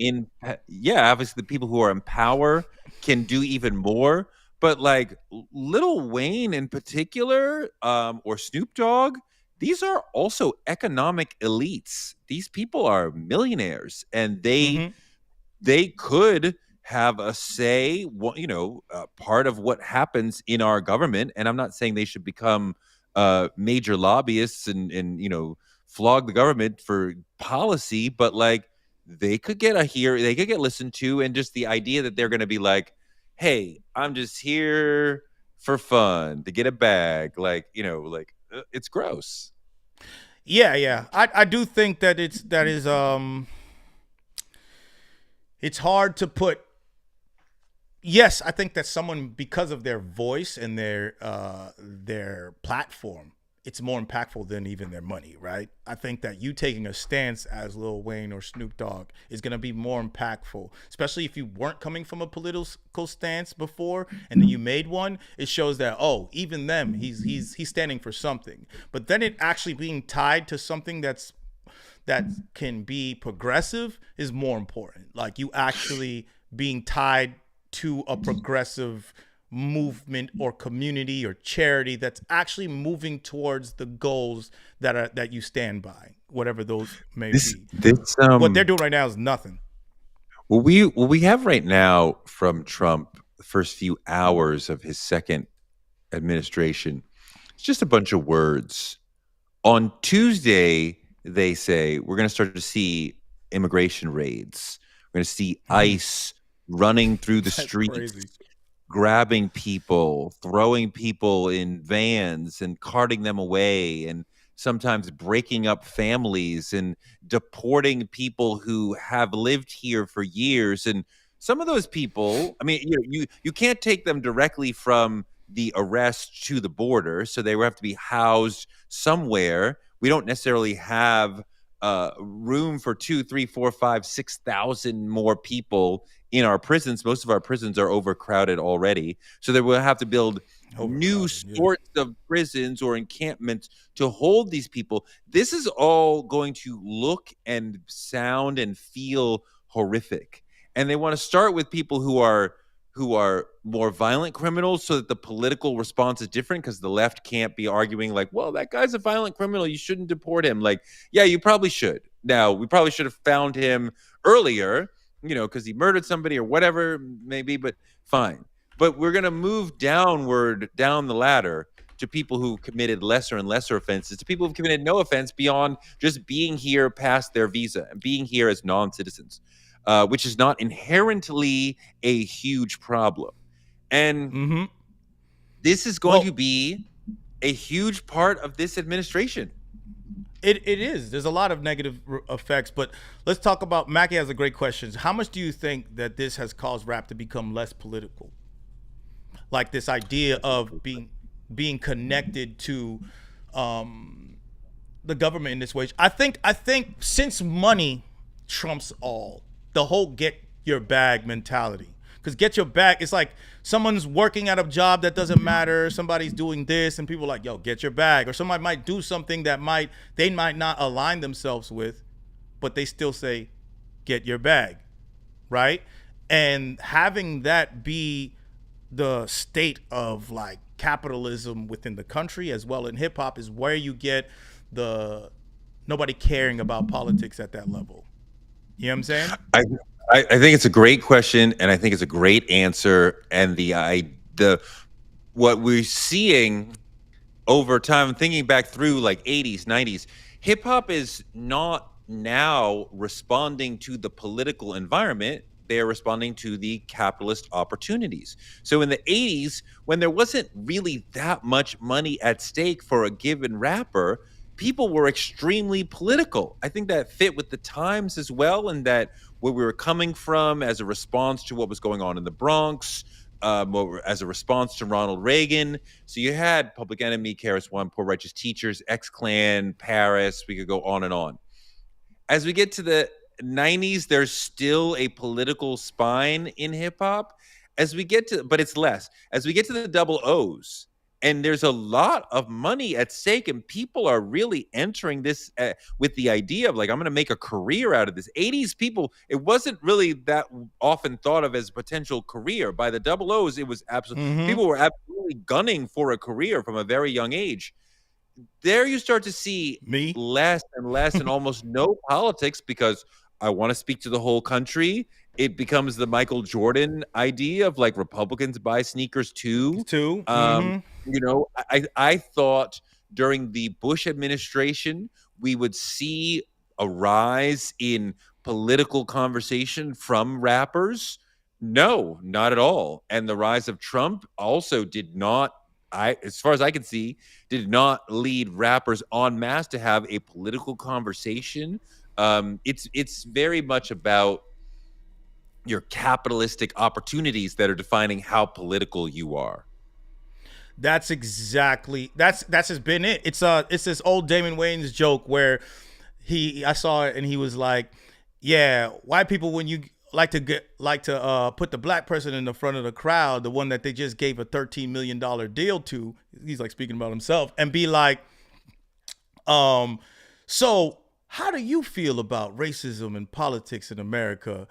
obviously the people who are in power can do even more. But like Lil Wayne in particular, or Snoop Dogg, these are also economic elites. These people are millionaires, and they could have a say, part of what happens in our government. And I'm not saying they should become major lobbyists and flog the government for policy, but like they could get listened to, and just the idea that they're going to be like, hey, I'm just here for fun to get a bag, it's gross. Yeah, yeah. I do think that it's hard to put. Yes, I think that someone, because of their voice and their platform, it's more impactful than even their money, right? I think that you taking a stance as Lil Wayne or Snoop Dogg is going to be more impactful, especially if you weren't coming from a political stance before and then you made one. It shows that, oh, even them, he's standing for something. But then it actually being tied to something that can be progressive is more important. Like you actually being tied to a progressive movement or community or charity that's actually moving towards the goals that you stand by, whatever those may This be. this What they're doing right now is nothing. what we have right now from Trump, the first few hours of his second administration, it's just a bunch of words. On Tuesday, they say we're going to start to see immigration raids. We're going to see ICE running through the That's streets, crazy. grabbing people, throwing people in vans and carting them away, and sometimes breaking up families and deporting people who have lived here for years. And some of those people, I mean, you can't take them directly from the arrest to the border, so they will have to be housed somewhere. We don't necessarily have room for 2, 3, 4, 5, 6,000 more people in our prisons. Most of our prisons are overcrowded already. So they will have to build new Overcrowded, yeah. sorts of prisons or encampments to hold these people. This is all going to look and sound and feel horrific. And they want to start with people who are more violent criminals, so that the political response is different, because the left can't be arguing like, well, that guy's a violent criminal, you shouldn't deport him. Like, yeah, you probably should. Now, we probably should have found him earlier, because he murdered somebody or whatever maybe, but fine. But we're going to move downward down the ladder to people who committed lesser and lesser offenses, to people who've committed no offense beyond just being here past their visa and being here as non-citizens, which is not inherently a huge problem. And Mm-hmm. this is going to Well, be a huge part of this administration. it is. There's a lot of negative effects, but let's talk about. Mackie has a great question. How much do you think that this has caused rap to become less political? Like this idea of being connected to um, the government in this way. I think since money trumps all, the whole get your bag mentality. Because get your bag, it's like someone's working at a job that doesn't matter. Somebody's doing this, and people are like, "Yo, get your bag." Or somebody might do something that they might not align themselves with, but they still say, "Get your bag," right? And having that be the state of like capitalism within the country as well in hip hop is where you get the nobody caring about politics at that level. You know what I'm saying? I, I think it's a great question, and I think it's a great answer. And the what we're seeing over time, thinking back through like 80s, 90s, hip hop is not now responding to the political environment. They are responding to the capitalist opportunities. So in the 80s, when there wasn't really that much money at stake for a given rapper, people were extremely political. I think that fit with the times as well, and that where we were coming from as a response to what was going on in the Bronx, as a response to Ronald Reagan. So you had Public Enemy, KRS One, Poor Righteous Teachers, X Clan, Paris. We could go on and on. As we get to the 90s, there's still a political spine in hip hop. But it's less. As we get to the double O's, and there's a lot of money at stake, and people are really entering this with the idea of like, I'm going to make a career out of this. 80s people, it wasn't really that often thought of as a potential career. By the double O's, it was absolutely, Mm-hmm. people were absolutely gunning for a career from a very young age. There you start to see Me? less and less and almost no politics, because I want to speak to the whole country, it becomes the Michael Jordan idea of like Republicans buy sneakers too. Too. Um, you know, I thought during the Bush administration we would see a rise in political conversation from rappers. No, not at all. And the rise of Trump also did not, as far as I can see, did not lead rappers en masse to have a political conversation. It's very much about your capitalistic opportunities that are defining how political you are. That's exactly that's just been it. It's this old Damon Wayans joke where I saw it and he was like, yeah, white people, when you like to put the black person in the front of the crowd, the one that they just gave a $13 million deal to, he's like speaking about himself, and be like, so how do you feel about racism and politics in America?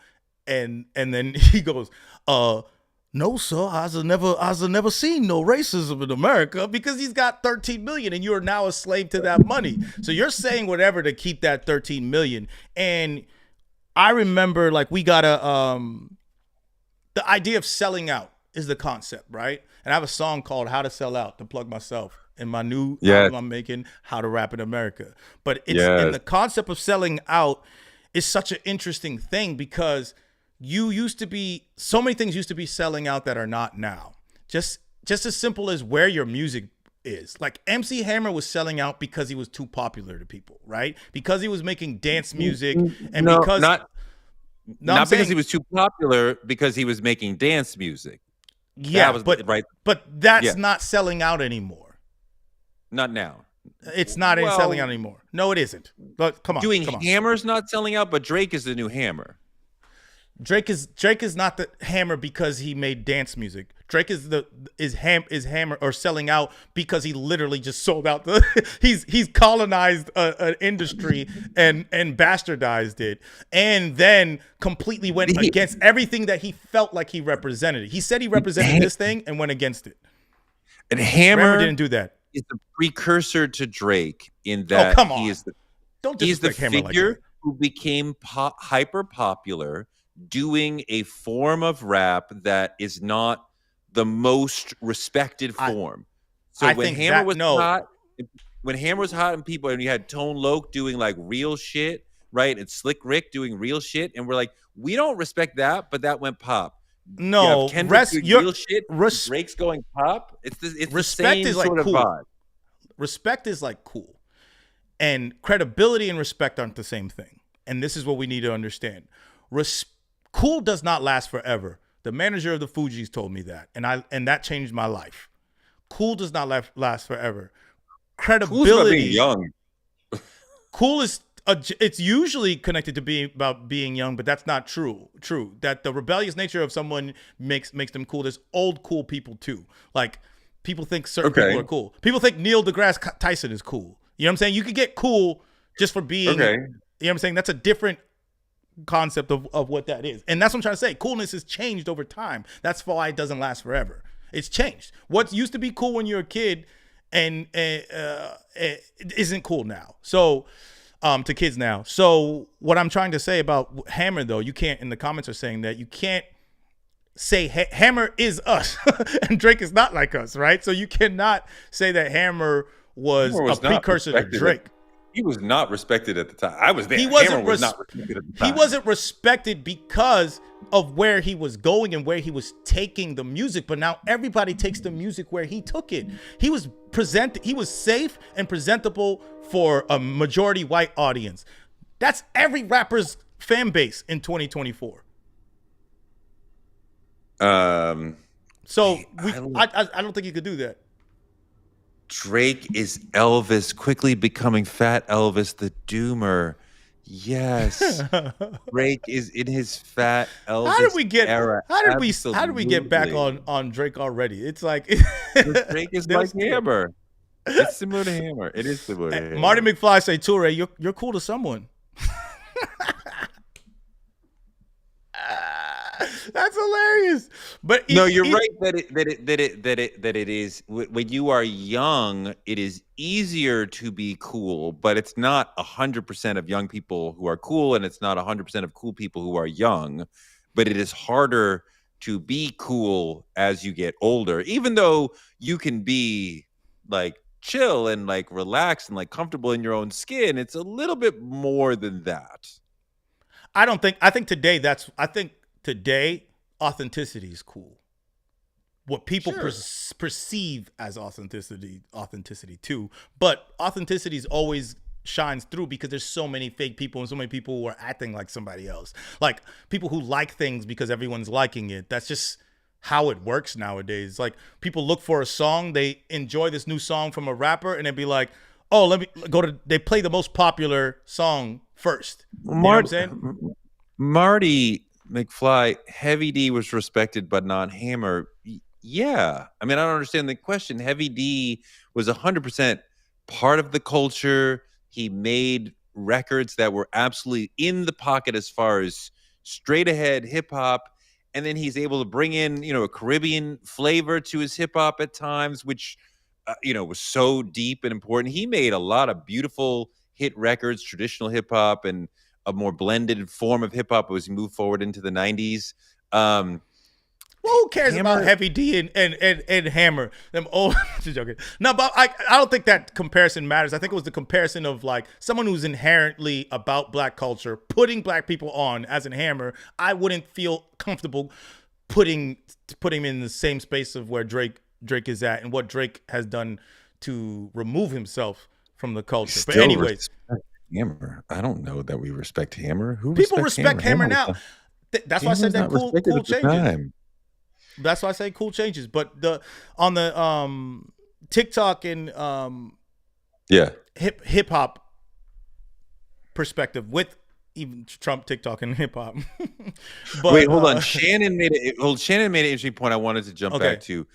And then he goes, no, sir, I've never seen no racism in America, because he's got 13 million and you are now a slave to that money. So you're saying whatever to keep that 13 million. And I remember, like, we got the idea of selling out is the concept, right? And I have a song called How to Sell Out to plug myself in my new album I'm making, How to Rap in America. But it's in the concept of selling out is such an interesting thing, because so many things used to be selling out that are not now. Just as simple as where your music is. Like MC Hammer was selling out because he was too popular to people, right? Because he was making dance music, and not because he was too popular, because he was making dance music. Yeah, but that's not selling out anymore. Not now. It's not selling out anymore. No, it isn't. But come on. Hammer's not selling out, but Drake is the new Hammer. Drake is not the Hammer because he made dance music. Drake is Hammer or selling out because he literally just sold out he's colonized an industry and bastardized it, and then completely went against everything that he felt like he represented. He said he represented this thing and went against it. And Hammer didn't do that. Is the precursor to Drake in that he's the figure who became hyper popular, doing a form of rap that is not the most respected form. So when Hammer was hot and people, and you had Tone Loc doing like real shit, right? And Slick Rick doing real shit, and we're like, we don't respect that, but that went pop. No, real shit. Drake's going pop. It's respect the same is like sort of cool. vibe. Respect is like cool, and credibility and respect aren't the same thing. And this is what we need to understand. Cool does not last forever. The manager of the Fugees told me that, and that changed my life. Cool does not last forever. Credibility. Cool's about being young. Cool is it's usually connected to about being young, but that's not true. That the rebellious nature of someone makes them cool. There's old cool people too. Like, people think certain people are cool. People think Neil deGrasse Tyson is cool. You know what I'm saying? You could get cool just for being. You know what I'm saying? That's a different concept of what that is. And that's what I'm trying to say. Coolness has changed over time. That's why it doesn't last forever. It's changed. What used to be cool when you're a kid and it isn't cool now. So to kids now. So what I'm trying to say about Hammer, though, you can't, in the comments are saying that you can't say Hammer is us and Drake is not like us, right? So you cannot say that Hammer was a precursor to Drake. He was not respected at the time. I was there. He wasn't respected at the time. He wasn't respected because of where he was going and where he was taking the music. But now everybody takes the music where he took it. He was safe and presentable for a majority white audience. That's every rapper's fan base in 2024. So I don't think you could do that. Drake is Elvis, quickly becoming Fat Elvis the Doomer. Yes, Drake is in his Fat Elvis era. How did we get back on Drake already? It's like Drake is like Hammer. It's similar to Hammer. It is similar to Hammer. Marty McFly say, Toure, you're cool to someone. That's hilarious. But you're right that it is, when you are young, it is easier to be cool, but it's not 100% of young people who are cool, and it's not 100% of cool people who are young. but it is harder to be cool as you get older, even though you can be like chill and like relaxed and like comfortable in your own skin. It's a little bit more than that. I think today authenticity is cool. What people Sure. perceive as authenticity too. But authenticity is always shines through because there's so many fake people and so many people who are acting like somebody else. Like people who like things because everyone's liking it. That's just how it works nowadays. Like people look for a song, they enjoy this new song from a rapper, and they'd be like, "Oh, let me go to." They play the most popular song first. You know what I'm saying? Marty McFly, Heavy D was respected, but not Hammer. Yeah. I mean, I don't understand the question. Heavy D was 100% part of the culture. He made records that were absolutely in the pocket as far as straight ahead hip hop. And then he's able to bring in, a Caribbean flavor to his hip hop at times, which, was so deep and important. He made a lot of beautiful hit records, traditional hip hop, and a more blended form of hip hop as we move forward into the 90s. Well, who cares about Hammer, Heavy D and Hammer? Them old just joking. No, but I don't think that comparison matters. I think it was the comparison of like someone who's inherently about black culture, putting black people on as in Hammer. I wouldn't feel comfortable putting him in the same space of where Drake is at and what Drake has done to remove himself from the culture. But still anyways, respect Hammer. I don't know that we respect Hammer. Who people respects respect Hammer now. That's why I Hammer said was that not respected cool at the changes. time. That's why I say cool changes. But on the TikTok and Yeah. hip hop perspective with even Trump, TikTok, and hip hop. Wait, hold on. Shannon made an interesting point I wanted to jump Okay. back to.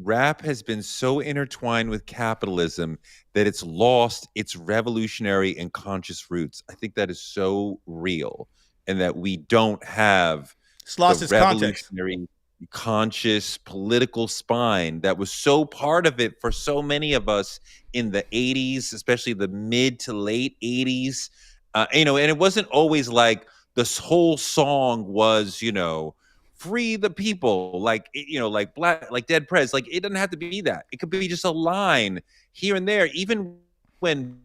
Rap has been so intertwined with capitalism that it's lost its revolutionary and conscious roots. I think that is so real, and that we don't have It's the lost its context. revolutionary, conscious political spine that was so part of it for so many of us in the 80s, especially the mid to late 80s. And it wasn't always like this whole song was, free the people, like, like black, like Dead Prez. Like, it doesn't have to be that. It could be just a line here and there. Even when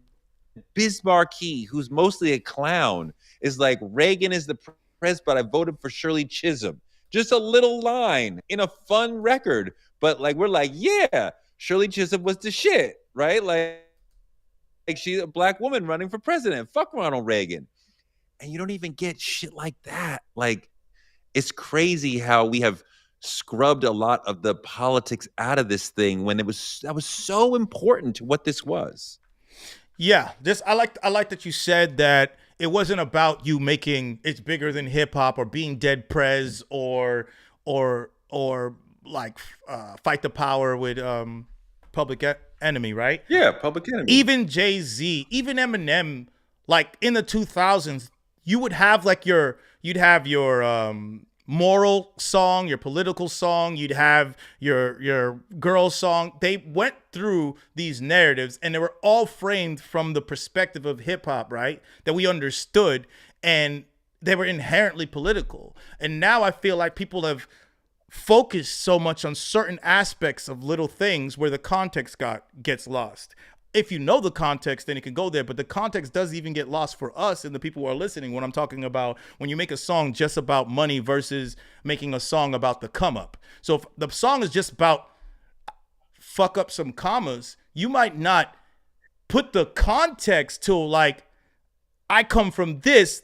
Bismarck, who's mostly a clown, is like, Reagan is the press, but I voted for Shirley Chisholm. Just a little line in a fun record. But like, we're like, yeah, Shirley Chisholm was the shit, right? Like she's a black woman running for president. Fuck Ronald Reagan. And you don't even get shit like that. Like, it's crazy how we have scrubbed a lot of the politics out of this thing when that was so important to what this was. Yeah, I like that you said that it wasn't about you making it's bigger than hip hop or being Dead Prez or like fight the power with Public Enemy, right? Yeah, Public Enemy. Even Jay-Z, even Eminem, like in the 2000s, you'd have your moral song, your political song, you'd have your girl song. They went through these narratives and they were all framed from the perspective of hip hop, right? That we understood, and they were inherently political. And now I feel like people have focused so much on certain aspects of little things where the context gets lost. If you know the context, then it can go there, but the context does even get lost for us and the people who are listening when I'm talking about when you make a song just about money versus making a song about the come up. So if the song is just about fuck up some commas, you might not put the context to like, I come from this,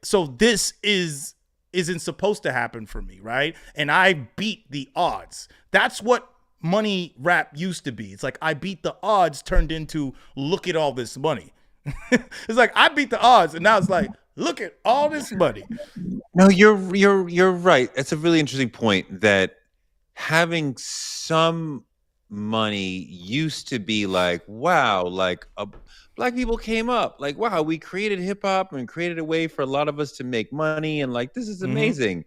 so this isn't supposed to happen for me, right? And I beat the odds. That's what money rap used to be. It's like I beat the odds turned into look at all this money. It's like I beat the odds, and now it's like look at all this money. No, you're right. That's a really interesting point, that having some money used to be like, wow, like black people came up, like, wow, we created hip hop and created a way for a lot of us to make money, and like, this is amazing.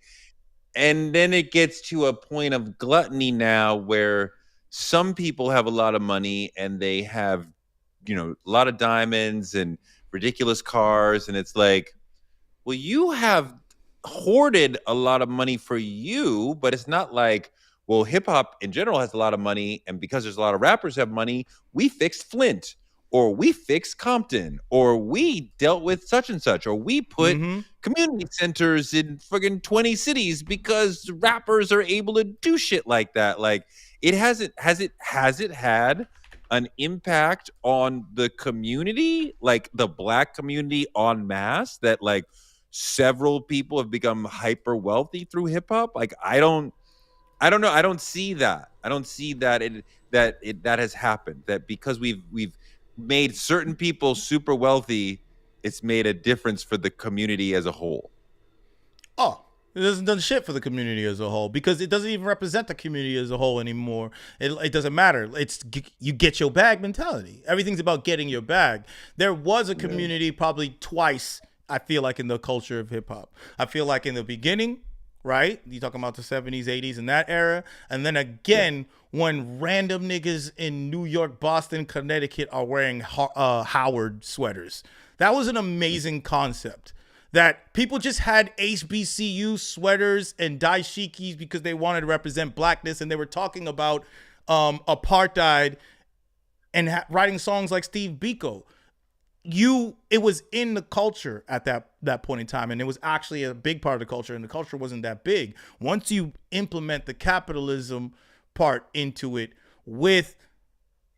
And then it gets to a point of gluttony now where some people have a lot of money and they have, a lot of diamonds and ridiculous cars. And it's like, well, you have hoarded a lot of money for you, but it's not like, well, hip hop in general has a lot of money, and because there's a lot of rappers have money, we fixed Flint, or we fixed Compton, or we dealt with such and such, or we put Mm-hmm. community centers in friggin' 20 cities because rappers are able to do shit like that. Like, it hasn't has it had an impact on the community, like the Black community en masse, that like several people have become hyper wealthy through hip hop? Like, I don't know. I don't see that. I don't see that that has happened. That because we've made certain people super wealthy, it's made a difference for the community as a whole. Oh, it doesn't done shit for the community as a whole because it doesn't even represent the community as a whole anymore. It doesn't matter. It's you get your bag mentality. Everything's about getting your bag. There was a community probably twice, I feel like, in the culture of hip hop. I feel like in the beginning, right? You talking about the 70s, 80s, in that era. And then again, when random niggas in New York, Boston, Connecticut are wearing Howard sweaters. That was an amazing concept. That people just had HBCU sweaters and dashikis because they wanted to represent blackness, and they were talking about apartheid and writing songs like Steve Biko. It was in the culture at that point in time, and it was actually a big part of the culture, and the culture wasn't that big. Once you implement the capitalism part into it with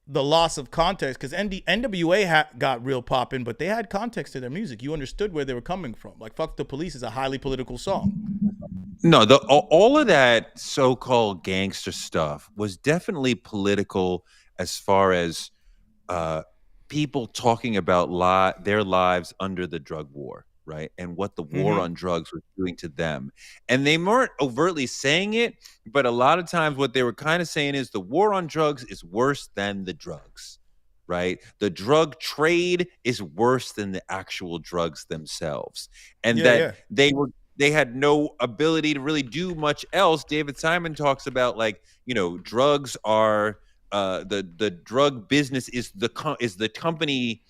the loss of context, because NWA got real poppin', but they had context to their music. You understood where they were coming from. Like "Fuck the Police" is a highly political song. No, all of that so-called gangster stuff was definitely political, as far as people talking about their lives under the drug war, right? And what the war on drugs was doing to them. And they weren't overtly saying it, but a lot of times what they were kind of saying is the war on drugs is worse than the drugs, right? The drug trade is worse than the actual drugs themselves. And that they had no ability to really do much else. David Simon talks about, like, drugs are the drug business is the company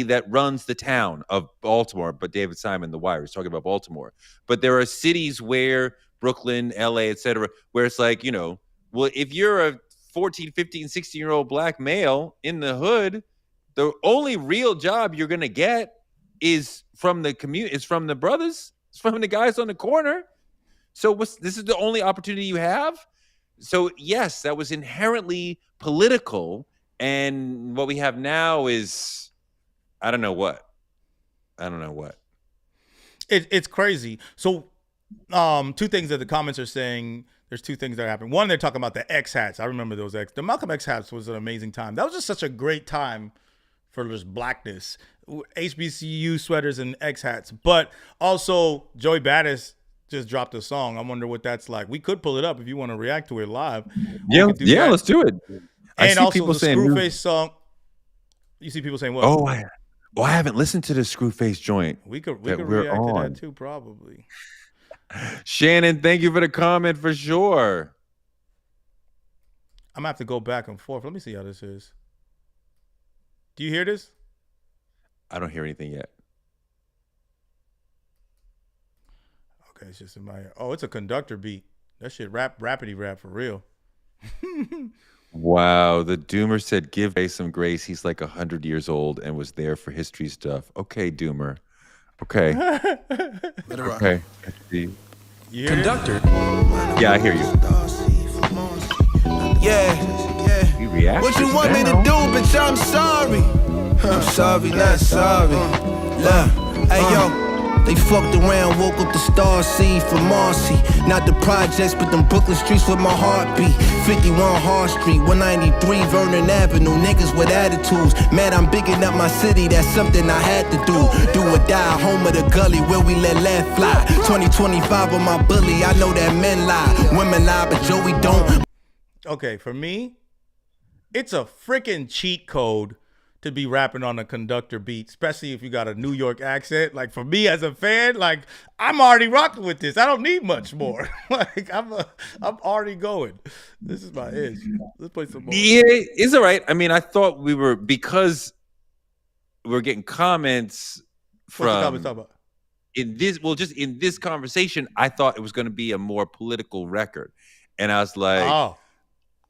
that runs the town of Baltimore. But David Simon, The Wire, is talking about Baltimore. But there are cities where Brooklyn, LA, etc., where it's like, well, if you're a 14, 15, 16-year-old black male in the hood, the only real job you're going to get is from the community, is from the brothers, it's from the guys on the corner. So this is the only opportunity you have. So yes, that was inherently political. And what we have now is, I don't know what. It's crazy. So two things that the comments are saying. There's two things that happen. One, they're talking about the X hats. I remember those X. The Malcolm X hats was an amazing time. That was just such a great time for just blackness. HBCU sweaters and X hats. But also, Joey Badass just dropped a song. I wonder what that's like. We could pull it up if you want to react to it live. Yeah, let's do it. And also the Screwface song. You see people saying what? Oh, I haven't listened to the Screwface joint. We could react to that too, probably. Shannon, thank you for the comment for sure. I'm gonna have to go back and forth. Let me see how this is. Do you hear this? I don't hear anything yet. Okay, it's just in my ear. Oh, it's a conductor beat. That shit rapidy rap for real. Wow, the Doomer said, "Give Ray some grace. He's like 100 years old and was there for history stuff." Okay, Doomer. Okay. Okay. I see. Conductor. Yeah, I hear you. Yeah. You react. What you want me to do, bitch? I'm sorry. I'm sorry, not sorry. Look, hey yo. They fucked around, woke up the star seed from Marcy. Not the projects, but them Brooklyn streets with my heartbeat. 51 Hart Street, 193 Vernon Avenue. Niggas with attitudes. Man, I'm bigging up my city, that's something I had to do. Do or die, home of the gully where we let lead fly. 2025 on my bully, I know that men lie. Women lie, but Joey don't. Okay, for me, it's a freaking cheat code to be rapping on a conductor beat, especially if you got a New York accent. Like, for me as a fan, like, I'm already rocking with this. I don't need much more. Like, I'm already going. This is my edge. Let's play some more. Yeah, it's all right. I mean, I thought because we were getting comments from. What's the comments talking about? just in this conversation, I thought it was going to be a more political record, and I was like, Oh.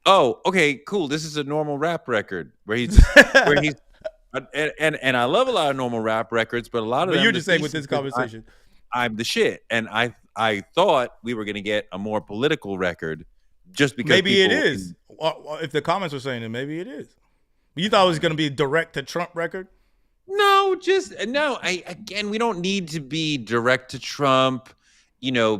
oh, okay, cool. This is a normal rap record where he's and I love a lot of normal rap records, but a lot of But them you're the just saying with thesis this is conversation. I'm the shit, and I thought we were going to get a more political record, just because Maybe it people is. If the comments were saying it, maybe it is. You thought it was going to be direct to Trump record? No, again, we don't need to be direct to Trump.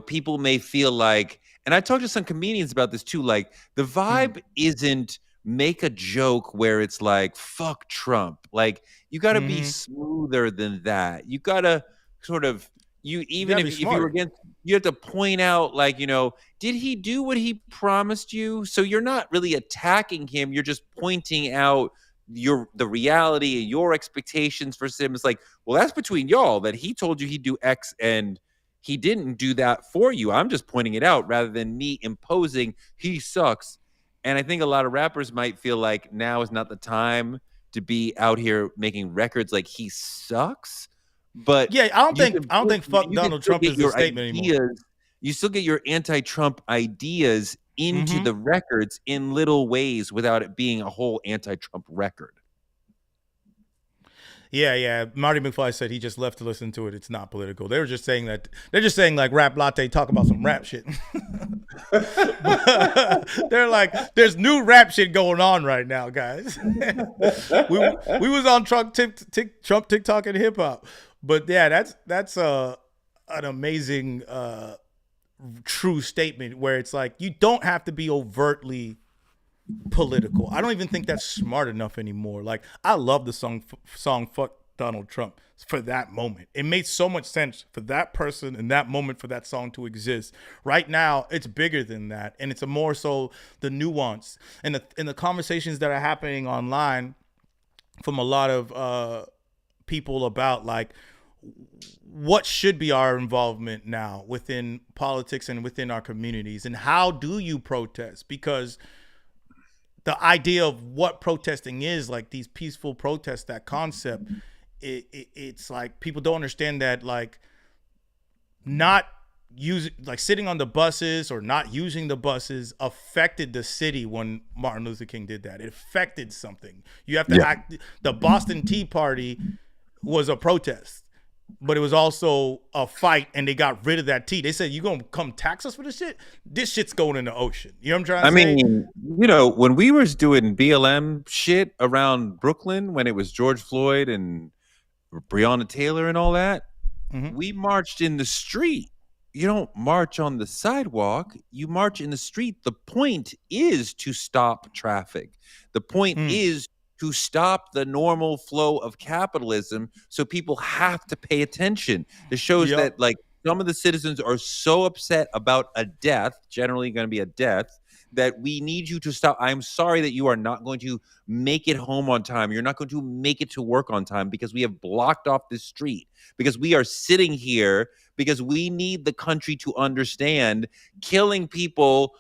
People may feel like, and I talked to some comedians about this too, like the vibe isn't make a joke where it's like, fuck Trump. Like, you got to be smoother than that. You got to sort of, even if you're against, you have to point out, like, did he do what he promised you? So you're not really attacking him. You're just pointing out the reality and your expectations for him. Is like, well, that's between y'all, that he told you he'd do X and he didn't do that for you. I'm just pointing it out rather than me imposing he sucks. And I think a lot of rappers might feel like now is not the time to be out here making records like he sucks. But yeah, I don't think fuck Donald Trump is the statement anymore. You still get your anti-Trump ideas into the records in little ways without it being a whole anti-Trump record. Yeah. Marty McFly said he just left to listen to it. It's not political. They were just saying that. They're just saying like Rap Latte talk about some rap shit. They're like, there's new rap shit going on right now, guys. we was on Trump TikTok and hip hop, but yeah, that's an amazing true statement where it's like you don't have to be overtly political. I don't even think that's smart enough anymore. Like, I love the song Fuck Donald Trump for that moment. It made so much sense for that person in that moment for that song to exist. Right now, it's bigger than that, and it's a more so the nuance and the conversations that are happening online from a lot of people about like what should be our involvement now within politics and within our communities, and how do you protest? Because the idea of what protesting is, like these peaceful protests, that concept, it's like people don't understand that, like, not using, like sitting on the buses or not using the buses affected the city when Martin Luther King did that. It affected something. You have to act. The Boston Tea Party was a protest, but it was also a fight, and they got rid of that tea. They said, you gonna come tax us for this shit? This shit's going in the ocean. You know what I'm trying to say? I mean, when we was doing BLM shit around Brooklyn, when it was George Floyd and Breonna Taylor and all that, we marched in the street. You don't march on the sidewalk. You march in the street. The point is to stop traffic. The point is to stop the normal flow of capitalism, so people have to pay attention. It shows that, like, some of the citizens are so upset about a death, generally going to be a death, that we need you to stop. I'm sorry that you are not going to make it home on time. You're not going to make it to work on time because we have blocked off this street, because we are sitting here because we need the country to understand killing people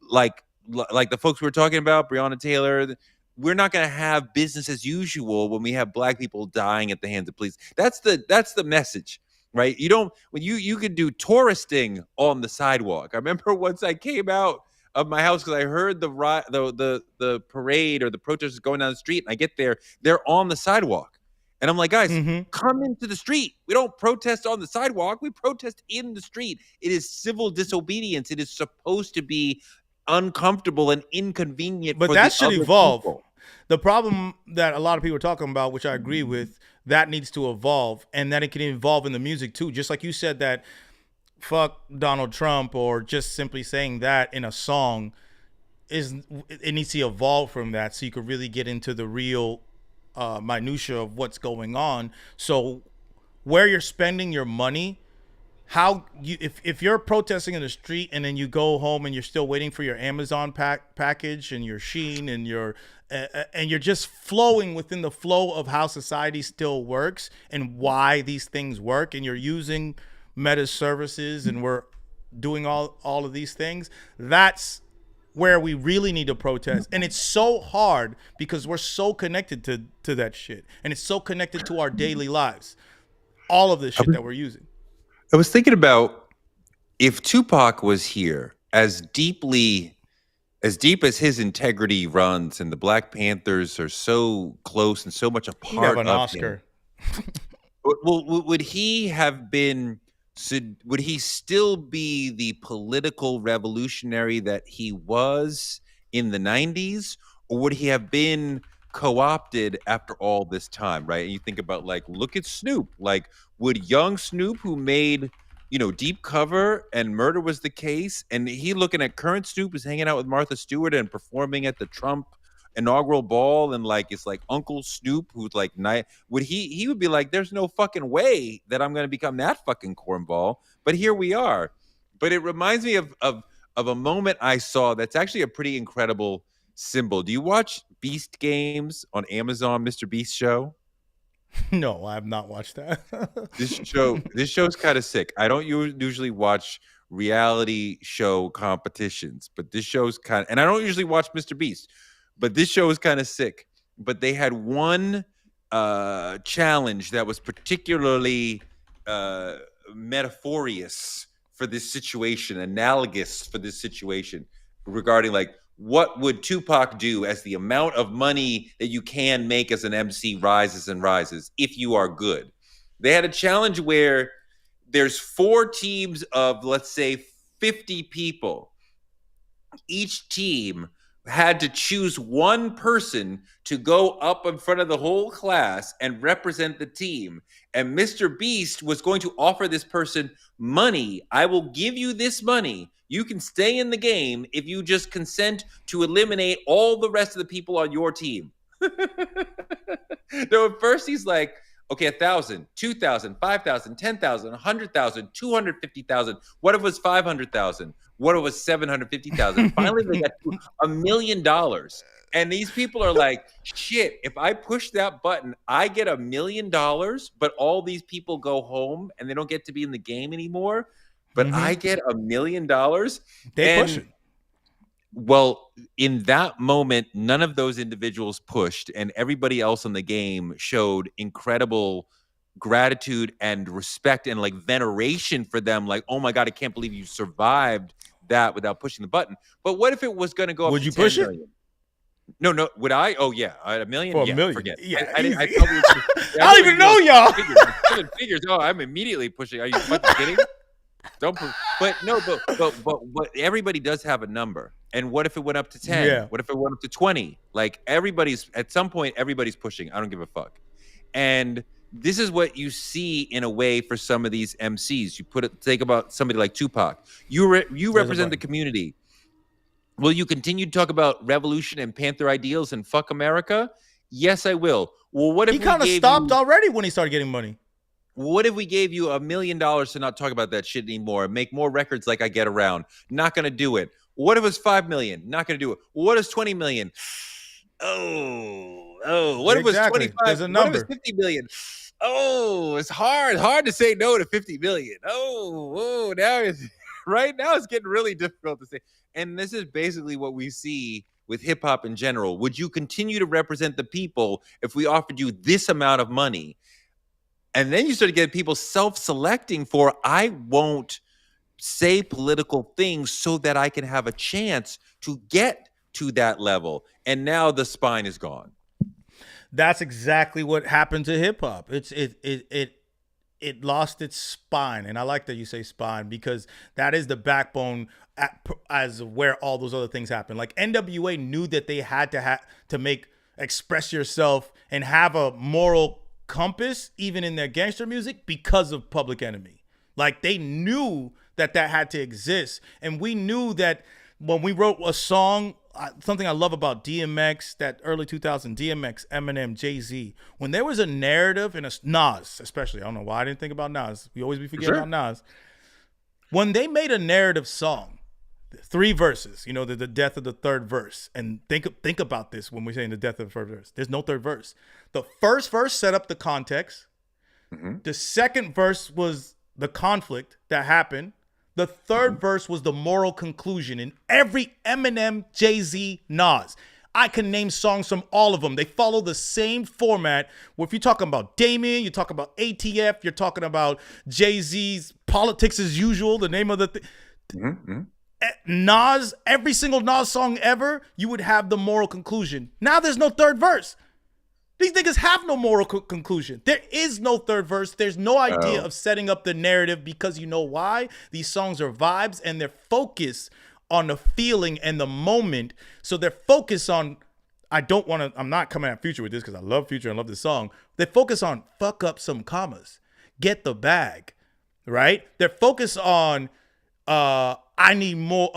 like the folks we were talking about, Breonna Taylor. We're not going to have business as usual when we have black people dying at the hands of police. That's the message, right? You don't, when you could do touristing on the sidewalk. I remember once I came out of my house because I heard the parade or the protesters going down the street, and I get there, they're on the sidewalk. And I'm like, guys, come into the street. We don't protest on the sidewalk. We protest in the street. It is civil disobedience. It is supposed to be uncomfortable and inconvenient. But that should evolve. People. The problem that a lot of people are talking about, which I agree with, that needs to evolve, and that it can evolve in the music too. Just like you said that fuck Donald Trump, or just simply saying that in a song, it needs to evolve from that, so you could really get into the real minutia of what's going on. So where you're spending your money, how you, if you're protesting in the street and then you go home and you're still waiting for your Amazon package and your Shein and you're just flowing within the flow of how society still works and why these things work, and you're using meta services and we're doing all of these things, that's where we really need to protest. And it's so hard because we're so connected to that shit, and it's so connected to our daily lives, all of this shit that we're using. I was thinking about if Tupac was here, as deep as his integrity runs, and the Black Panthers are so close and so much a He'd have part an of him. Oscar. Would he have been? Would he still be the political revolutionary that he was in the 90s, or would he have been co-opted after all this time? Right, and you think about, like, look at Snoop. Like, would young Snoop, who made Deep Cover and Murder Was the Case, and he looking at current Snoop is hanging out with Martha Stewart and performing at the Trump inaugural ball, and like it's like Uncle Snoop who's like would he would be like, there's no fucking way that I'm going to become that fucking cornball, but here we are. But it reminds me of a moment I saw that's actually a pretty incredible symbol. Do you watch Beast Games on Amazon, Mr. Beast show? No, I have not watched that. This show's kind of sick. I don't usually watch reality show competitions, but this show's kind of, and I don't usually watch Mr. Beast, but this show is kind of sick. But they had one challenge that was particularly metaphorious for this situation, analogous for this situation, regarding like, what would Tupac do as the amount of money that you can make as an MC rises and rises if you are good? They had a challenge where there's 4 teams of, let's say, 50 people. Each team had to choose one person to go up in front of the whole class and represent the team. And Mr. Beast was going to offer this person money. I will give you this money. You can stay in the game if you just consent to eliminate all the rest of the people on your team. No, at first he's like, okay, 1,000, 2,000, 5,000, 10,000, 100,000, 250,000. What if it was 500,000? What if it was 750,000? Finally, they got to $1 million. And these people are like, shit, if I push that button, I get $1 million, but all these people go home and they don't get to be in the game anymore. But I get $1 million. They push it. Well, in that moment, none of those individuals pushed, and everybody else in the game showed incredible gratitude and respect and like veneration for them. Like, oh my God, I can't believe you survived that without pushing the button. But what if it was going to go up Would to you 10 push million? No. Would I? Oh yeah, $1 million. For $1 yeah, million. forget. Yeah, I easy. I don't even know y'all. Figures. Oh, I'm immediately pushing. Are you fucking kidding? But everybody does have a number. And what if it went up to 10? Yeah. What if it went up to 20? Like, at some point, everybody's pushing. I don't give a fuck. And this is what you see in a way for some of these MCs. Think about somebody like Tupac. You represent the community. Will you continue to talk about revolution and Panther ideals and fuck America? Yes, I will. Well, what if he kind of stopped already when he started getting money? What if we gave you $1 million to not talk about that shit anymore? Make more records like I Get Around. Not going to do it. What if it was 5 million? Not going to do it. What is 20 million? Oh. What if it was 25? There's a number. What if it's 50 million? Oh, it's hard to say no to 50 million. Oh, right now it's getting really difficult to say. And this is basically what we see with hip hop in general. Would you continue to represent the people if we offered you this amount of money? And then you start to get people self-selecting for, I won't say political things so that I can have a chance to get to that level. And now the spine is gone. That's exactly what happened to hip hop. It lost its spine. And I like that you say spine, because that is the backbone as where all those other things happen. Like NWA knew that they had to express yourself and have a moral compass even in their gangster music because of Public Enemy. Like, they knew that had to exist. And we knew that when we wrote a song, something I love about DMX, that early 2000 DMX, Eminem, Jay-Z, when there was a narrative, and Nas especially, I don't know why I didn't think about Nas. We always be forgetting about Nas. When they made a narrative song, 3 verses, the death of the 3rd verse. And think about this when we're saying the death of the 3rd verse. There's no 3rd verse. The first verse set up the context. Mm-hmm. The 2nd verse was the conflict that happened. The 3rd verse was the moral conclusion in every Eminem, Jay-Z, Nas. I can name songs from all of them. They follow the same format. Well, if you're talking about Damien, you're talking about ATF, you're talking about Jay-Z's Politics as Usual, the name of the thing. Nas, every single Nas song ever, you would have the moral conclusion. Now there's no third verse. These niggas have no moral conclusion. There is no third verse. There's no idea of setting up the narrative, because you know why? These songs are vibes and they're focused on the feeling and the moment. So they're focused on, I'm not coming at Future with this because I love Future and love this song. They focus on fuck up some commas, get the bag, right? They're focused on, I need more,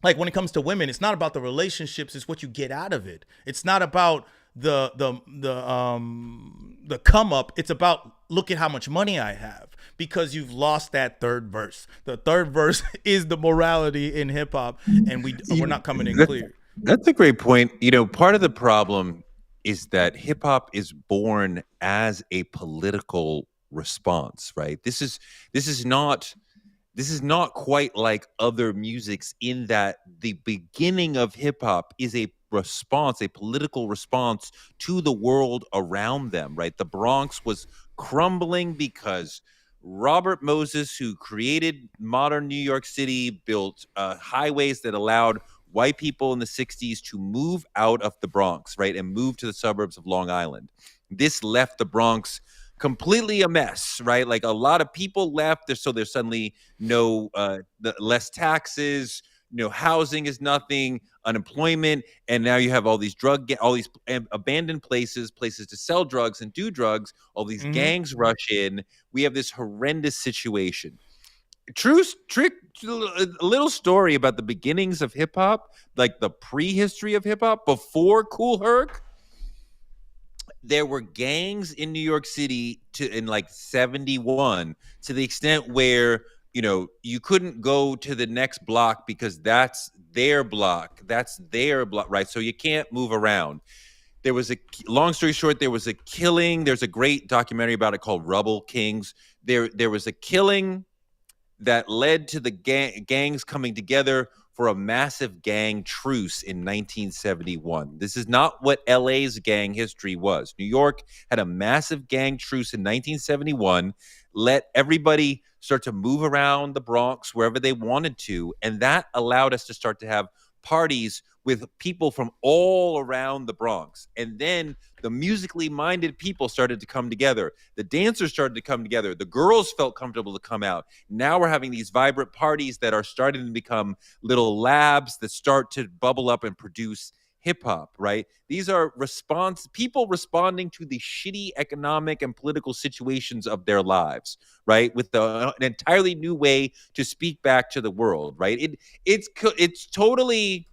like when it comes to women, it's not about the relationships, it's what you get out of it. It's not about the come up. It's about, look at how much money I have, because you've lost that third verse. The third verse is the morality in hip hop, and we're not coming in clear. That's a great point. You know, part of the problem is that hip hop is born as a political response, right? This is not quite like other musics, in that the beginning of hip hop is a response, a political response to the world around them, right? The Bronx was crumbling because Robert Moses, who created modern New York City, built highways that allowed white people in the 60s to move out of the Bronx, right, and move to the suburbs of Long Island. This left the Bronx completely a mess, right? Like a lot of people left, so there's suddenly less taxes, housing is nothing, unemployment, and now you have all these abandoned places to sell drugs and do drugs. All these gangs rush in. We have this horrendous situation. A little story about the beginnings of hip hop, like the prehistory of hip hop before Kool Herc. There were gangs in New York City in like 71, to the extent where, you couldn't go to the next block because that's their block, right? So you can't move around. There was long story short, there was a killing. There's a great documentary about it called Rubble Kings. There was a killing that led to the gangs coming together for a massive gang truce in 1971. This is not what LA's gang history was. New York had a massive gang truce in 1971, let everybody start to move around the Bronx wherever they wanted to, and that allowed us to start to have parties with people from all around the Bronx. And then the musically minded people started to come together. The dancers started to come together. The girls felt comfortable to come out. Now we're having these vibrant parties that are starting to become little labs that start to bubble up and produce hip hop, right? These are people responding to the shitty economic and political situations of their lives, right? With an entirely new way to speak back to the world, right? It's totally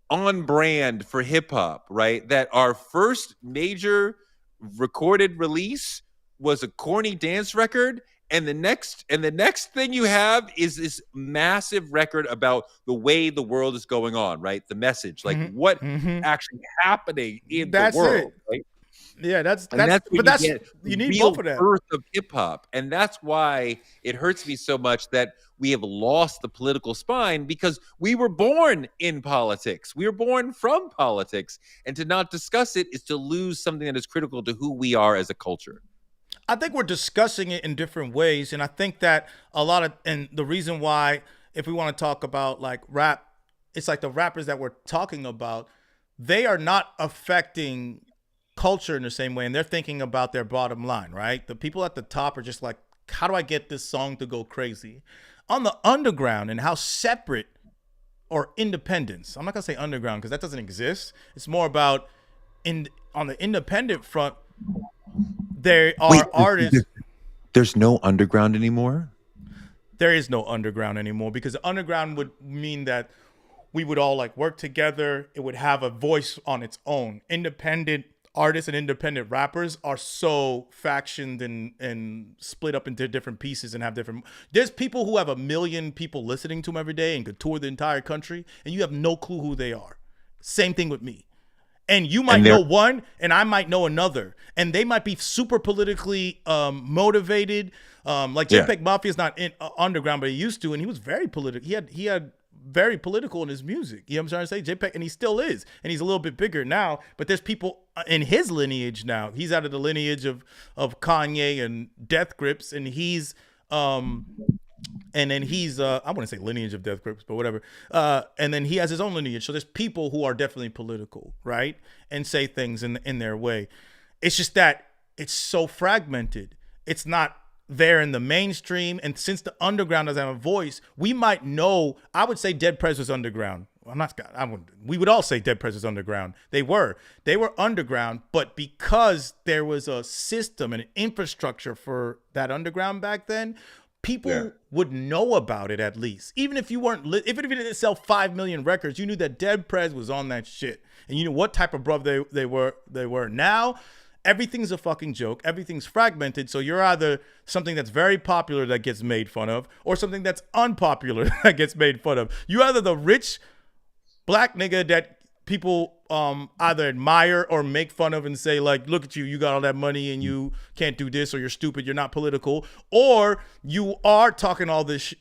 on brand for hip hop, right? That our first major recorded release was a corny dance record, and the next thing you have is this massive record about the way the world is going on, right? The message, like what actually happening in the world, right? Yeah, that's you need real both of that. Birth of hip hop, and that's why it hurts me so much that we have lost the political spine, because we were born in politics. We were born from politics, and to not discuss it is to lose something that is critical to who we are as a culture. I think we're discussing it in different ways, and I think that and the reason why, if we want to talk about like rap, it's like the rappers that we're talking about, they are not affecting culture in the same way, and they're thinking about their bottom line, right? The people at the top are just like, how do I get this song to go crazy? On the underground, and how separate or independence, I'm not gonna say underground because that doesn't exist. It's more about on the independent front, there are artists. There's no underground anymore? There is no underground anymore, because the underground would mean that we would all like work together. It would have a voice on its own. Independent artists and independent rappers are so factioned and split up into different pieces and have different. There's people who have 1 million people listening to them every day and could tour the entire country, and you have no clue who they are. Same thing with me. And you might know one, and I might know another, and they might be super politically motivated. Like JPEG Mafia is not in underground, but he used to, and he was very political. He had very political in his music. You know what I'm trying to say? JPEG, and he still is. And he's a little bit bigger now, but there's people in his lineage now. He's out of the lineage of Kanye and Death Grips, and he's and then he's I wouldn't say lineage of Death Grips, but whatever. And then he has his own lineage. So there's people who are definitely political, right? And say things in their way. It's just that it's so fragmented. It's not there in the mainstream. And since the underground doesn't have a voice, we might know, I would say Dead Prez was underground. We would all say Dead Prez was underground. They were underground, but because there was a system and an infrastructure for that underground back then, people would know about it at least. Even if you weren't, if it didn't sell 5 million records, you knew that Dead Prez was on that shit. And you knew what type of bruv they were. Now, everything's a fucking joke. Everything's fragmented. So you're either something that's very popular that gets made fun of, or something that's unpopular that gets made fun of. You're either the rich black nigga that people either admire or make fun of and say, like, look at you, you got all that money and you can't do this, or you're stupid, you're not political, or you are talking all this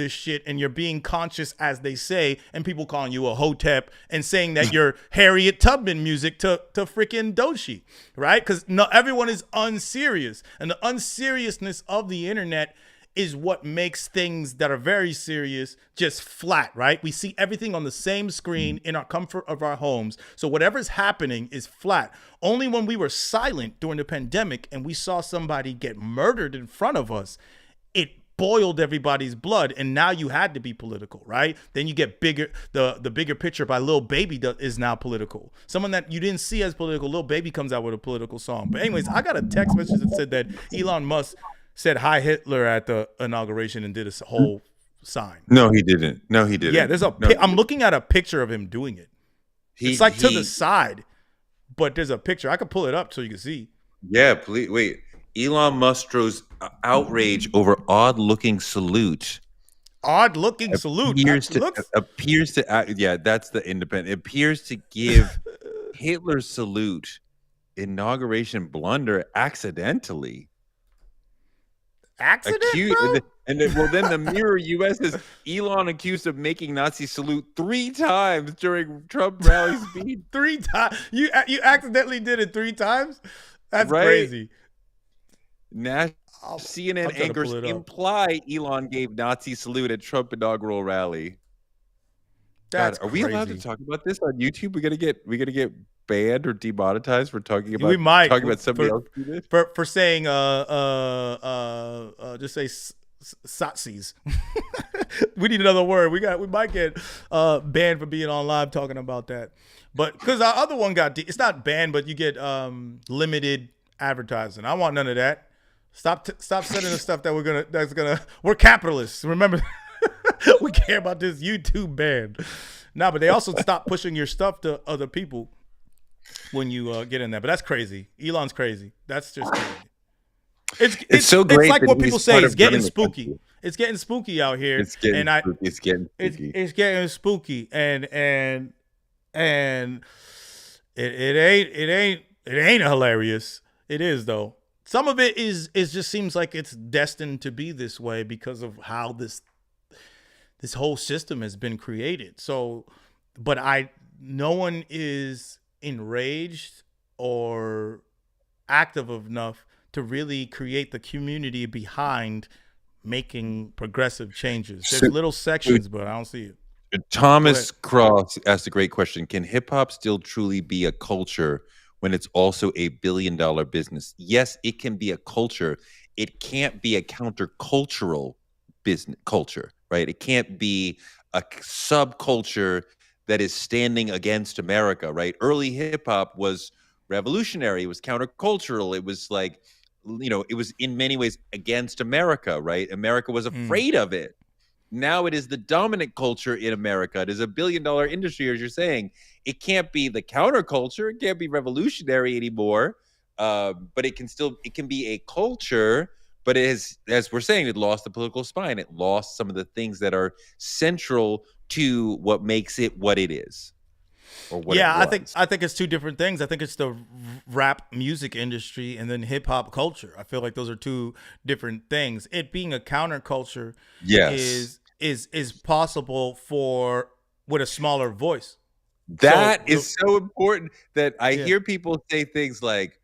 shit and you're being conscious, as they say, and people calling you a hotep and saying that you're Harriet Tubman music to freaking Doechii, right? Because everyone is unserious, and the unseriousness of the internet is what makes things that are very serious just flat, right? We see everything on the same screen in our comfort of our homes. So whatever's happening is flat. Only when we were silent during the pandemic and we saw somebody get murdered in front of us, it boiled everybody's blood, and now you had to be political, right? Then you get bigger, the bigger picture by Lil Baby is now political. Someone that you didn't see as political, Lil Baby comes out with a political song. But anyways, I got a text message that said that Elon Musk said hi Hitler at the inauguration and did a whole sign. No, he didn't. Yeah, I'm looking at a picture of him doing it. It's like to the side, but there's a picture. I could pull it up so you can see. Yeah, please wait. Elon Musk's outrage over odd-looking salute. Odd-looking salute. Appears to yeah, that's the Independent. It appears to give Hitler's salute inauguration blunder accidentally. Bro? And then the Mirror US is Elon accused of making Nazi salute 3 times during Trump rally speech. 3 times? You accidentally did it 3 times? That's right? Crazy. CNN anchors imply Elon gave Nazi salute at Trump inaugural rally. That's God, are we allowed to talk about this on YouTube? We gotta get banned or demonetized for talking about somebody else for saying just say Satsies. We need another word. We might get banned for being on live talking about that. But because our other one it's not banned, but you get limited advertising. I want none of that. Stop sending us stuff that we're capitalists. Remember, we care about this YouTube ban. No, but they also stop pushing your stuff to other people when you get in there. But that's crazy. Elon's crazy. That's just crazy. It's so great. It's like what people say. It's getting spooky. It's getting spooky out here. It's getting spooky. And it ain't hilarious. It is though. Some of it is just seems like it's destined to be this way because of how this whole system has been created. So, but no one is enraged or active enough to really create the community behind making progressive changes. There's little sections, but I don't see it. Thomas Cross asked a great question. Can hip hop still truly be a culture when it's also a billion-dollar business? Yes, it can be a culture. It can't be a countercultural business culture, right? It can't be a subculture that is standing against America, right? Early hip hop was revolutionary. It was countercultural. It was like, it was in many ways against America, right? America was afraid of it. Now it is the dominant culture in America. It is a billion-dollar industry, as you're saying. It can't be the counterculture. It can't be revolutionary anymore. But it can be a culture. But it is, as we're saying, it lost the political spine. It lost some of the things that are central to what makes it what it is. Or what I think it's 2 different things. I think it's the rap music industry and then hip hop culture. I feel like those are 2 different things. It being a counterculture is possible for with a smaller voice. So That is so important that I yeah. hear people say things like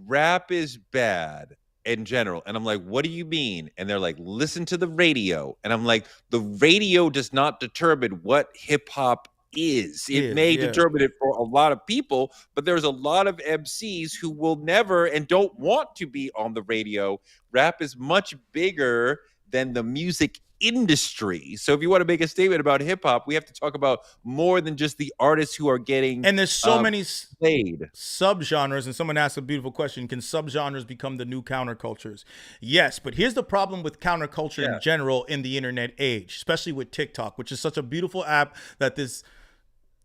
rap is bad in general, and I'm like, what do you mean? And they're like, listen to the radio, and I'm like, the radio does not determine what hip hop is. It may Yeah. determine it for a lot of people, but there's a lot of MCs who will never and don't want to be on the radio. Rap is much bigger than the music industry. So if you want to make a statement about hip hop, we have to talk about more than just the artists who are getting And there's so many played. subgenres, and someone asked a beautiful question: can subgenres become the new countercultures? Yes, but here's the problem with counterculture in general in the internet age, especially with TikTok, which is such a beautiful app that this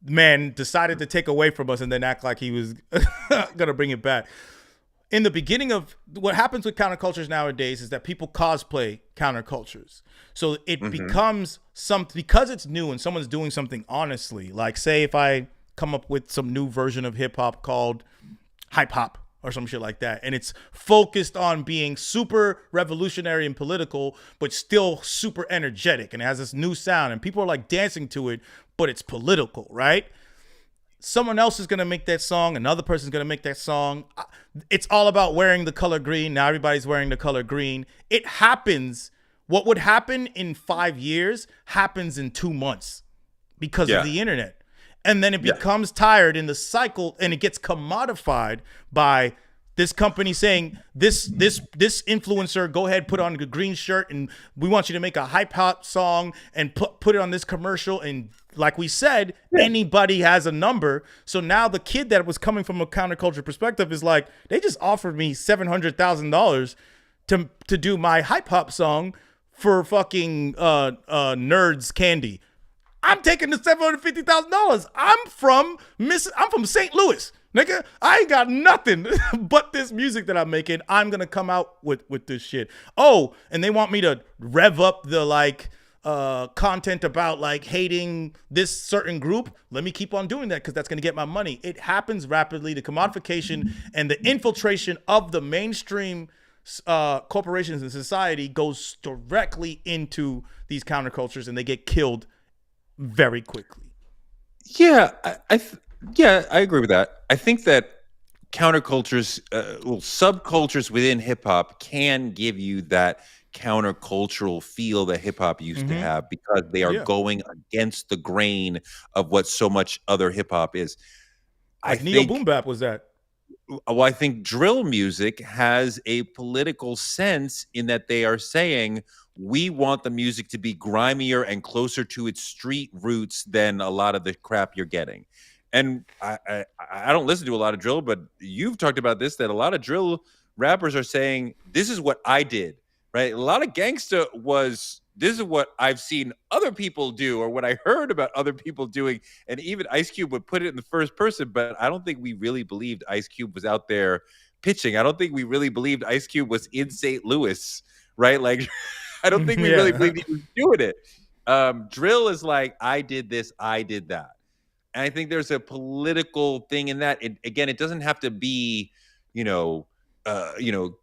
man decided to take away from us and then act like he was gonna bring it back. In the beginning of what happens with countercultures nowadays is that people cosplay countercultures. So it becomes because it's new and someone's doing something honestly, like say if I come up with some new version of hip hop called hype hop or some shit like that, and it's focused on being super revolutionary and political, but still super energetic, and it has this new sound and people are like dancing to it, but it's political, right? Someone else is going to make that song. Another person's going to make that song. It's all about wearing the color green. Now everybody's wearing the color green. It happens. What would happen in 5 years happens in 2 months because of the internet. And then it becomes tired in the cycle, and it gets commodified by this company saying, this influencer, go ahead, put on a green shirt, and we want you to make a hype hop song and put it on this commercial. And like we said, anybody has a number. So now the kid that was coming from a counterculture perspective is like, they just offered me $700,000 to do my hype hop song for fucking nerds candy. I'm taking the $750,000. I'm from St. Louis. Nigga, I ain't got nothing but this music that I'm making. I'm gonna come out with this shit. Oh, and they want me to rev up the content about like hating this certain group. Let me keep on doing that because that's gonna get my money. It happens rapidly. The commodification and the infiltration of the mainstream corporations in society goes directly into these countercultures, and they get killed very quickly. Yeah, I agree with that. I think that countercultures, subcultures within hip hop can give you that countercultural feel that hip hop used to have because they are going against the grain of what so much other hip hop is. Like Neo Boom Bap was that. Well, I think drill music has a political sense in that they are saying we want the music to be grimier and closer to its street roots than a lot of the crap you're getting. And I don't listen to a lot of drill, but you've talked about this, that a lot of drill rappers are saying, this is what I did, right? A lot of gangsta was, this is what I've seen other people do or what I heard about other people doing. And even Ice Cube would put it in the first person, but I don't think we really believed Ice Cube was out there pitching. I don't think we really believed Ice Cube was in St. Louis, right? Like, I don't think we really believed he was doing it. Drill is like, I did this, I did that. And I think there's a political thing in that. Again, it doesn't have to be,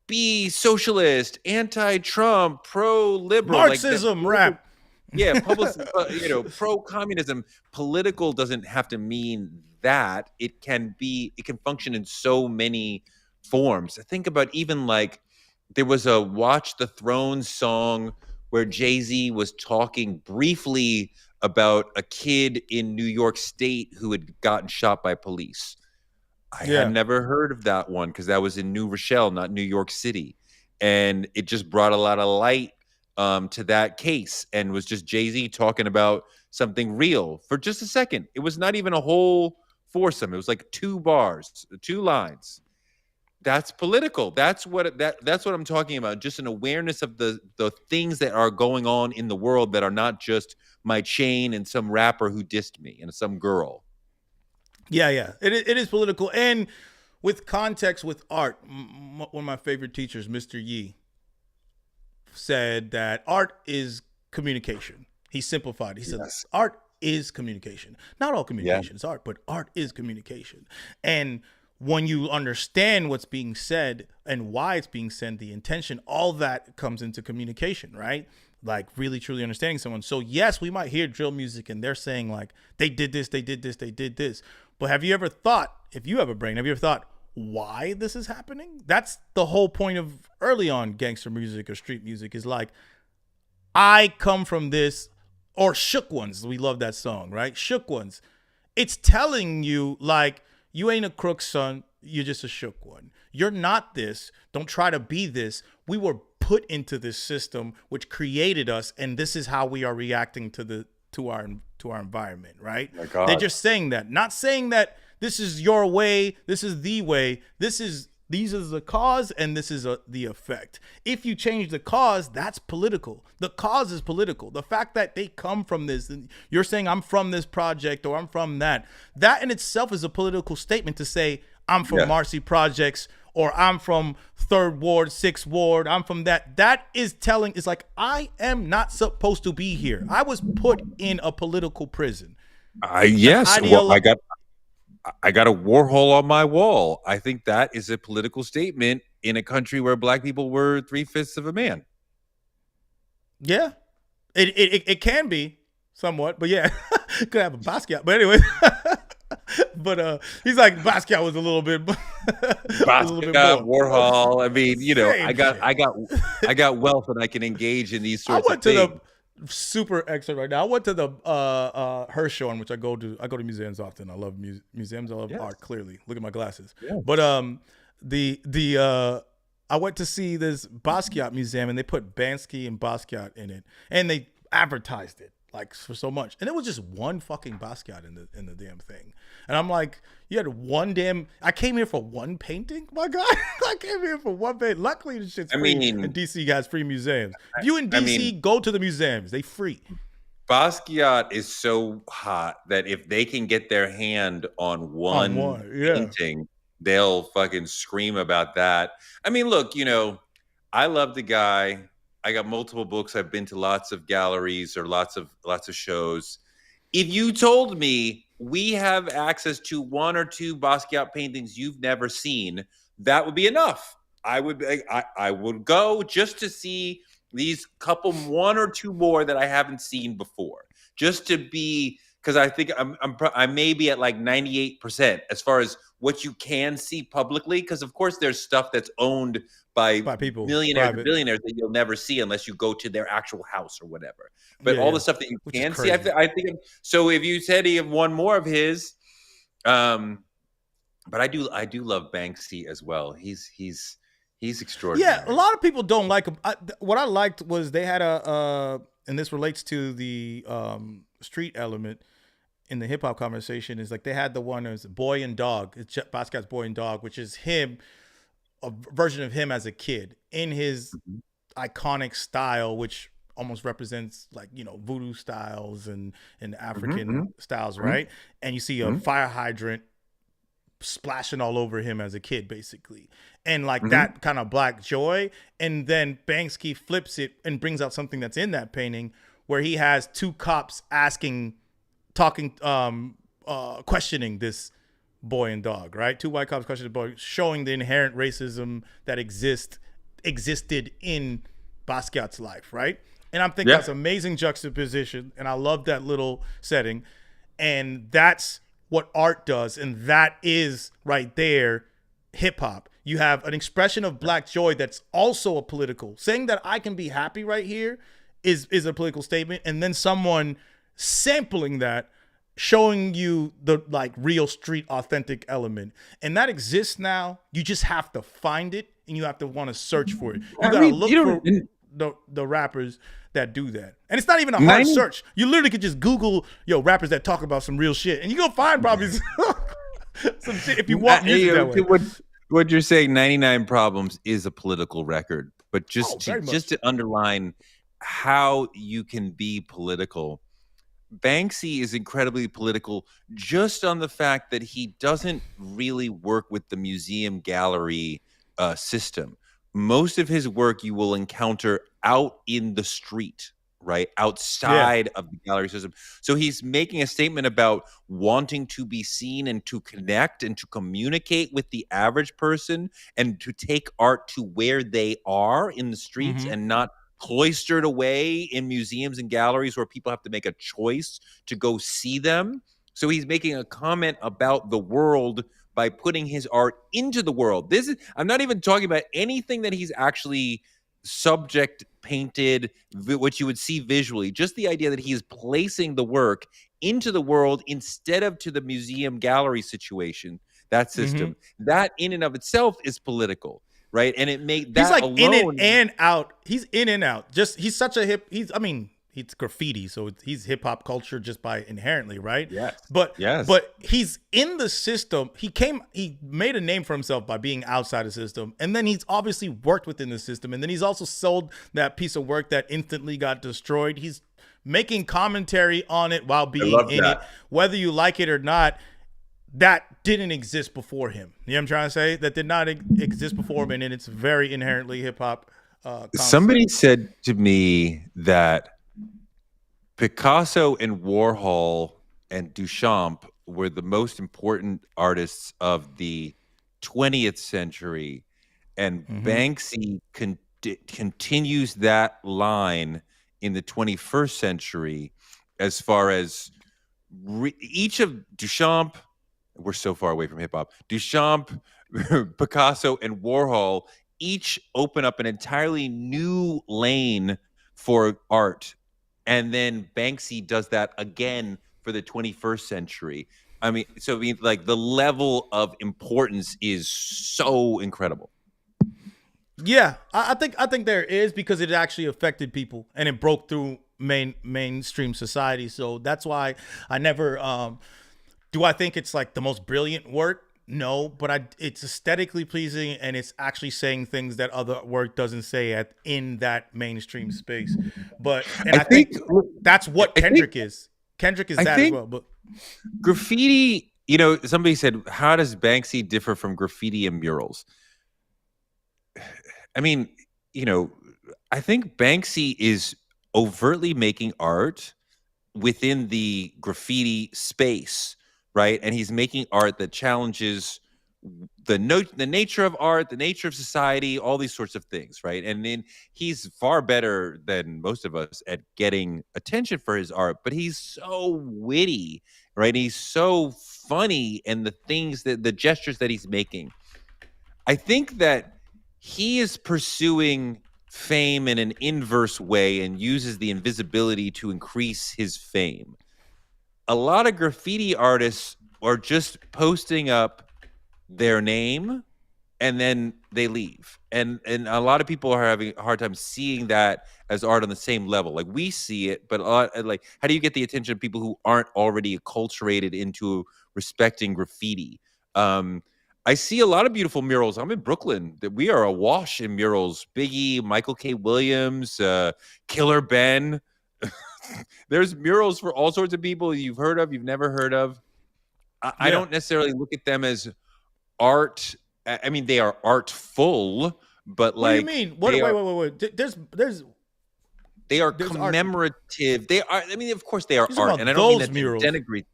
be socialist, anti-Trump, pro-liberal, Marxism, rap. Yeah, pro-communism. Political doesn't have to mean that. It can function in so many forms. Think about even like there was a Watch the Throne song where Jay-Z was talking briefly about a kid in New York State who had gotten shot by police. I had never heard of that one because that was in New Rochelle, not New York City. And it just brought a lot of light to that case and was just Jay-Z talking about something real for just a second. It was not even a whole foursome. It was like 2 bars, 2 lines. That's political. That's what I'm talking about. Just an awareness of the things that are going on in the world that are not just my chain and some rapper who dissed me and some girl. Yeah. It is political. And with context, with art, one of my favorite teachers, Mr. Yee, said that art is communication. He simplified. He said, art is communication. Not all communication is art, but art is communication. And when you understand what's being said and why it's being said, the intention, all that comes into communication, right? Like really truly understanding someone. So yes, we might hear drill music and they're saying like they did this, they did this, they did this. But have you ever thought, if you have a brain, have you ever thought why this is happening? That's the whole point of early on gangster music or street music, is like, I come from this, or Shook Ones. We love that song, right? Shook Ones. It's telling you like, you ain't a crook, son. You're just a shook one. You're not this. Don't try to be this. We were put into this system which created us, and this is how we are reacting to our environment, right? My God. They're just saying that, not saying that this is your way, this is the way, these are the cause, and this is the effect. If you change the cause, that's political. The cause is political. The fact that they come from this, and you're saying I'm from this project or I'm from that in itself is a political statement to say I'm from Marcy Projects or I'm from 3rd Ward, 6th Ward, I'm from that. That is telling, it's like, I am not supposed to be here. I was put in a political prison. Yes. Well, I got a Warhol on my wall. I think that is a political statement in a country where black people were 3/5 of a man. Yeah, it can be somewhat, but yeah, could have a Basquiat. But anyway, but he's like Basquiat was a little bit, Basquiat, Warhol. I mean, you know, Same I got wealth and I can engage in these I sorts went of to things. the super excerpt right now. I went to the Herschel, in which I go to museums often. I love museums. I love art. Clearly, look at my glasses. Yeah. But I went to see this Basquiat museum, and they put Banksy and Basquiat in it, and they advertised it like for so much, and it was just one fucking Basquiat in the damn thing, and I'm like, you had one damn. I came here for one painting, my guy. I came here for one painting. Luckily, the shit's free. And DC has free museums. If you in DC, go to the museums. They free. Basquiat is so hot that if they can get their hand on one painting, they'll fucking scream about that. I mean, look, you know, I love the guy. I got multiple books. I've been to lots of galleries or lots of shows. If you told me we have access to one or two Basquiat paintings you've never seen, that would be enough. I would go just to see these couple, one or two more that I haven't seen before, just to be, because I think I may be at like 98% as far as what you can see publicly. Because of course there's stuff that's owned by people, millionaires and billionaires, that you'll never see unless you go to their actual house or whatever. But all the stuff that you can see, I think. So if you said he have one more of his, but I do love Banksy as well. He's extraordinary. Yeah, a lot of people don't like him. What I liked was they had and this relates to the street element in the hip hop conversation, is like they had the one as Boy and Dog. It's Basquiat's Boy and Dog, which is him, a version of him as a kid in his iconic style, which almost represents like, you know, voodoo styles and African styles, right? And you see a fire hydrant splashing all over him as a kid, basically, and like that kind of black joy. And then Banksy flips it and brings out something that's in that painting, where he has two cops questioning this boy and dog, right? Two white cops questioning the boy, showing the inherent racism that existed in Basquiat's life, right? And I'm thinking that's amazing juxtaposition, and I love that little setting, and that's what art does, and that is right there hip hop. You have an expression of black joy that's also a political, saying that I can be happy right here is a political statement, and then someone sampling that, showing you the like real street authentic element, and that exists now. You just have to find it, and you have to want to search for it. You gotta look for the rappers that do that, and it's not even a hard search. You literally could just Google rappers that talk about some real shit, and you gonna find probably some shit if you want music that way. What you're saying, 99 Problems is a political record, but just to underline how you can be political, Banksy is incredibly political just on the fact that he doesn't really work with the museum gallery system. Most of his work you will encounter out in the street, right? Yeah. Outside of the gallery system. So he's making a statement about wanting to be seen and to connect and to communicate with the average person and to take art to where they are in the streets Mm-hmm. and not cloistered away in museums and galleries where people have to make a choice to go see them. So he's making a comment about the world by putting his art into the world. This is, I'm not even talking about anything that he's actually subject painted, what you would see visually. Just the idea that he is placing the work into the world instead of to the museum gallery situation, that Mm-hmm. system, that in and of itself is political, right? And it made He's that like in it alone. and out. He's in and out. Just he's such a hip. He's graffiti, so he's hip hop culture just by inherently, right? Yes. But Yes. but he's in the system. He made a name for himself by being outside the system, and then he's obviously worked within the system, and then he's also sold that piece of work that instantly got destroyed. He's making commentary on it while being love in that. it, whether you like it or not. That didn't exist before him. You know what I'm trying to say? That did not exist before him, and it's very inherently hip hop. Somebody said to me that Picasso and Warhol and Duchamp were the most important artists of the 20th century, and Banksy continues that line in the 21st century as far as each of Duchamp, we're so far away from hip hop, Duchamp, Picasso, and Warhol each open up an entirely new lane for art. And then Banksy does that again for the 21st century. I mean, like the level of importance is so incredible. Yeah, I think there is, because it actually affected people and it broke through mainstream society. So that's why I never do I think it's like the most brilliant work? No, but it's aesthetically pleasing and it's actually saying things that other work doesn't say in that mainstream space. But I think that's what Kendrick is. Kendrick is that as well. But graffiti, somebody said, how does Banksy differ from graffiti and murals? I mean, I think Banksy is overtly making art within the graffiti space, right? And he's making art that challenges the nature of art, the nature of society, all these sorts of things, right? And then he's far better than most of us at getting attention for his art, but he's so witty, right? He's so funny, and the gestures that he's making. I think that he is pursuing fame in an inverse way and uses the invisibility to increase his fame. A lot of graffiti artists are just posting up their name and then they leave. And a lot of people are having a hard time seeing that as art on the same level. Like, we see it, but how do you get the attention of people who aren't already acculturated into respecting graffiti? I see a lot of beautiful murals. I'm in Brooklyn. That we are awash in murals. Biggie, Michael K. Williams, Killer Ben. There's murals for all sorts of people you've heard of, you've never heard of. I don't necessarily look at them as art. I mean, they are artful, but what do you mean? Wait. There's commemorative. Art. They are. I mean, of course, they are art, and I don't mean that murals. to denigrate.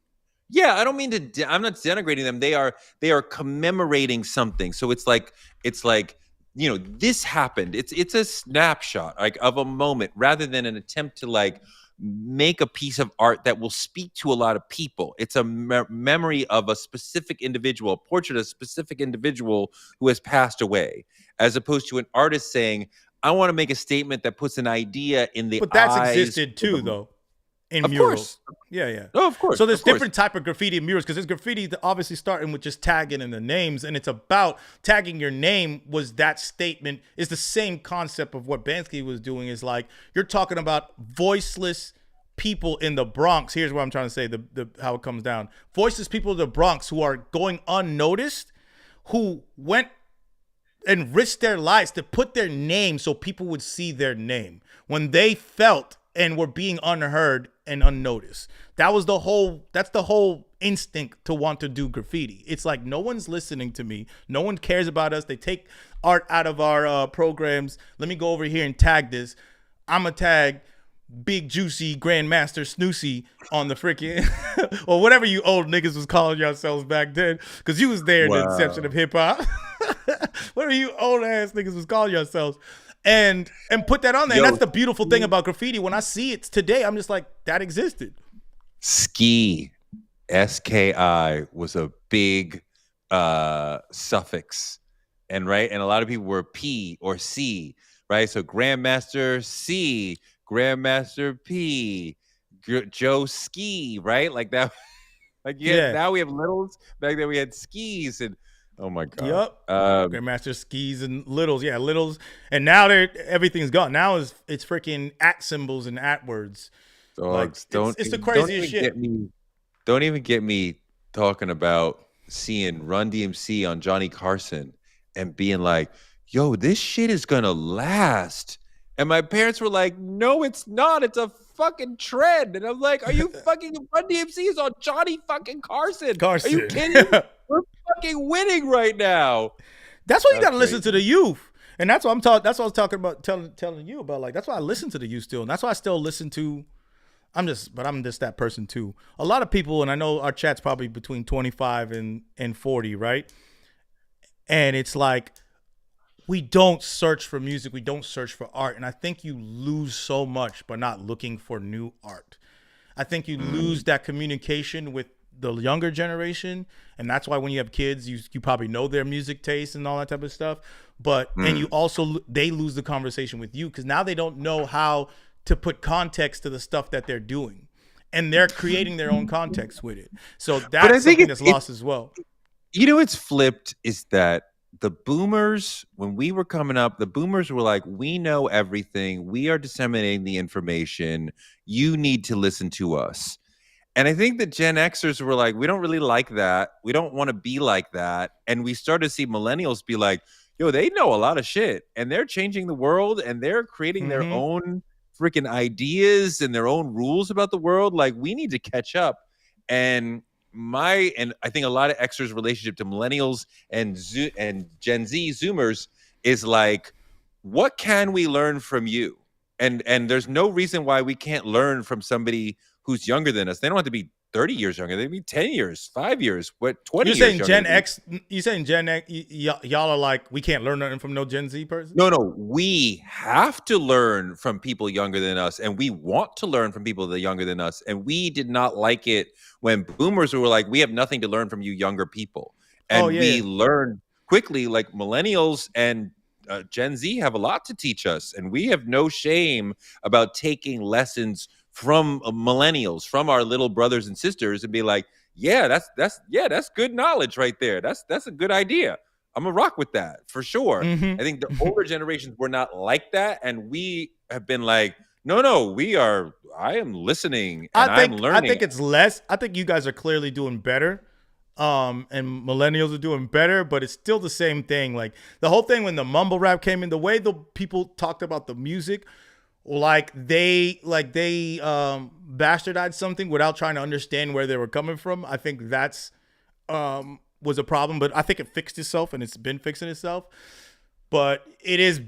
Yeah, I don't mean to. I'm not denigrating them. They are commemorating something. So it's like this happened. It's a snapshot of a moment rather than an attempt to make a piece of art that will speak to a lot of people. It's a memory of a specific individual, a portrait of a specific individual who has passed away, as opposed to an artist saying, "I want to make a statement that puts an idea in the." But that's existed too, though. In murals. Yeah. Oh, of course. So there's different type of graffiti in murals, because there's graffiti that obviously starting with just tagging in the names, and it's about tagging your name. Was that statement is the same concept of what Banksy was doing. Is like, you're talking about voiceless people in the Bronx. Here's what I'm trying to say, the how it comes down. Voiceless people in the Bronx who are going unnoticed, who went and risked their lives to put their name so people would see their name when they felt and were being unheard and unnoticed. That's the whole instinct to want to do graffiti. It's like, no one's listening to me. No one cares about us. They take art out of our programs. Let me go over here and tag this. I'm a tag Big Juicy Grandmaster Snoozy on the freaking or whatever you old niggas was calling yourselves back then, because you was there in the inception of hip hop. Whatever you old ass niggas was calling yourselves, and put that on there. And that's the beautiful thing about graffiti. When I see it today, I'm just like, that existed. Ski, SKI was a big suffix, and a lot of people were P or C, right? So Grandmaster C, Grandmaster P, Joe Ski, right? Like that. Like now we have littles. Back then we had skis, and oh my god. Yep. Grandmaster Skis and littles, littles, and now everything's gone. Now it's freaking at symbols and at words. Dogs, like, it's the craziest shit. Don't even get me talking about seeing Run DMC on Johnny Carson and being like, yo, this shit is gonna last. And my parents were like, no, it's not. It's a fucking trend. And I'm like, are you fucking Run DMC is on Johnny fucking Carson? Are you kidding? We're fucking winning right now. That's why you gotta listen to the youth. And that's what that's what I was talking about, telling you about. Like, that's why I listen to the youth still. And that's why I still listen to I'm just that person too. A lot of people, and I know our chat's probably between 25 and 40, right? And it's like, we don't search for music. We don't search for art. And I think you lose so much by not looking for new art. I think you lose that communication with the younger generation. And that's why when you have kids, you probably know their music taste and all that type of stuff. But, and you also, they lose the conversation with you because now they don't know how to put context to the stuff that they're doing. And they're creating their own context with it. So that's something that's lost as well. You know, what's flipped is that the boomers, when we were coming up, the boomers were like, we know everything. We are disseminating the information. You need to listen to us. And I think the Gen Xers were like, we don't really like that. We don't want to be like that. And we started to see millennials be like, yo, they know a lot of shit. And they're changing the world. And they're creating their own freaking ideas and their own rules about the world. Like, we need to catch up. And I think a lot of Xers' relationship to millennials and Gen Z Zoomers is like, what can we learn from you? And there's no reason why we can't learn from somebody who's younger than us. They don't have to be 30 years younger. They can be 10 years, 5 years, 20 years younger. You're saying Gen X, you saying Gen X, y'all are like, we can't learn nothing from no Gen Z person? No. We have to learn from people younger than us, and we want to learn from people that are younger than us. And we did not like it when boomers were like, we have nothing to learn from you younger people. And we learned quickly, like millennials and Gen Z have a lot to teach us. And we have no shame about taking lessons from millennials, from our little brothers and sisters, and be like, that's good knowledge right there. That's a good idea. I'm gonna rock with that for sure. I think the older generations were not like that, and we have been like, no, I am listening and I'm learning. I think it's less. I think you guys are clearly doing better. And millennials are doing better, but it's still the same thing. Like the whole thing when the mumble rap came in, the way the people talked about the music, like they bastardized something without trying to understand where they were coming from. I think that's was a problem, but I think it fixed itself and it's been fixing itself. But it is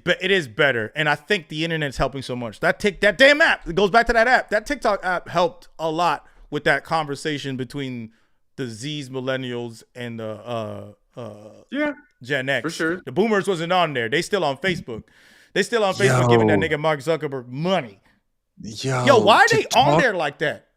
better, and I think the internet's helping so much. That damn app, it goes back to that app. That TikTok app helped a lot with that conversation between the Z's, millennials, and the Gen X. For sure. The boomers wasn't on there. They still on Facebook. They still on Facebook giving that nigga Mark Zuckerberg money. Yo, why are they on there like that?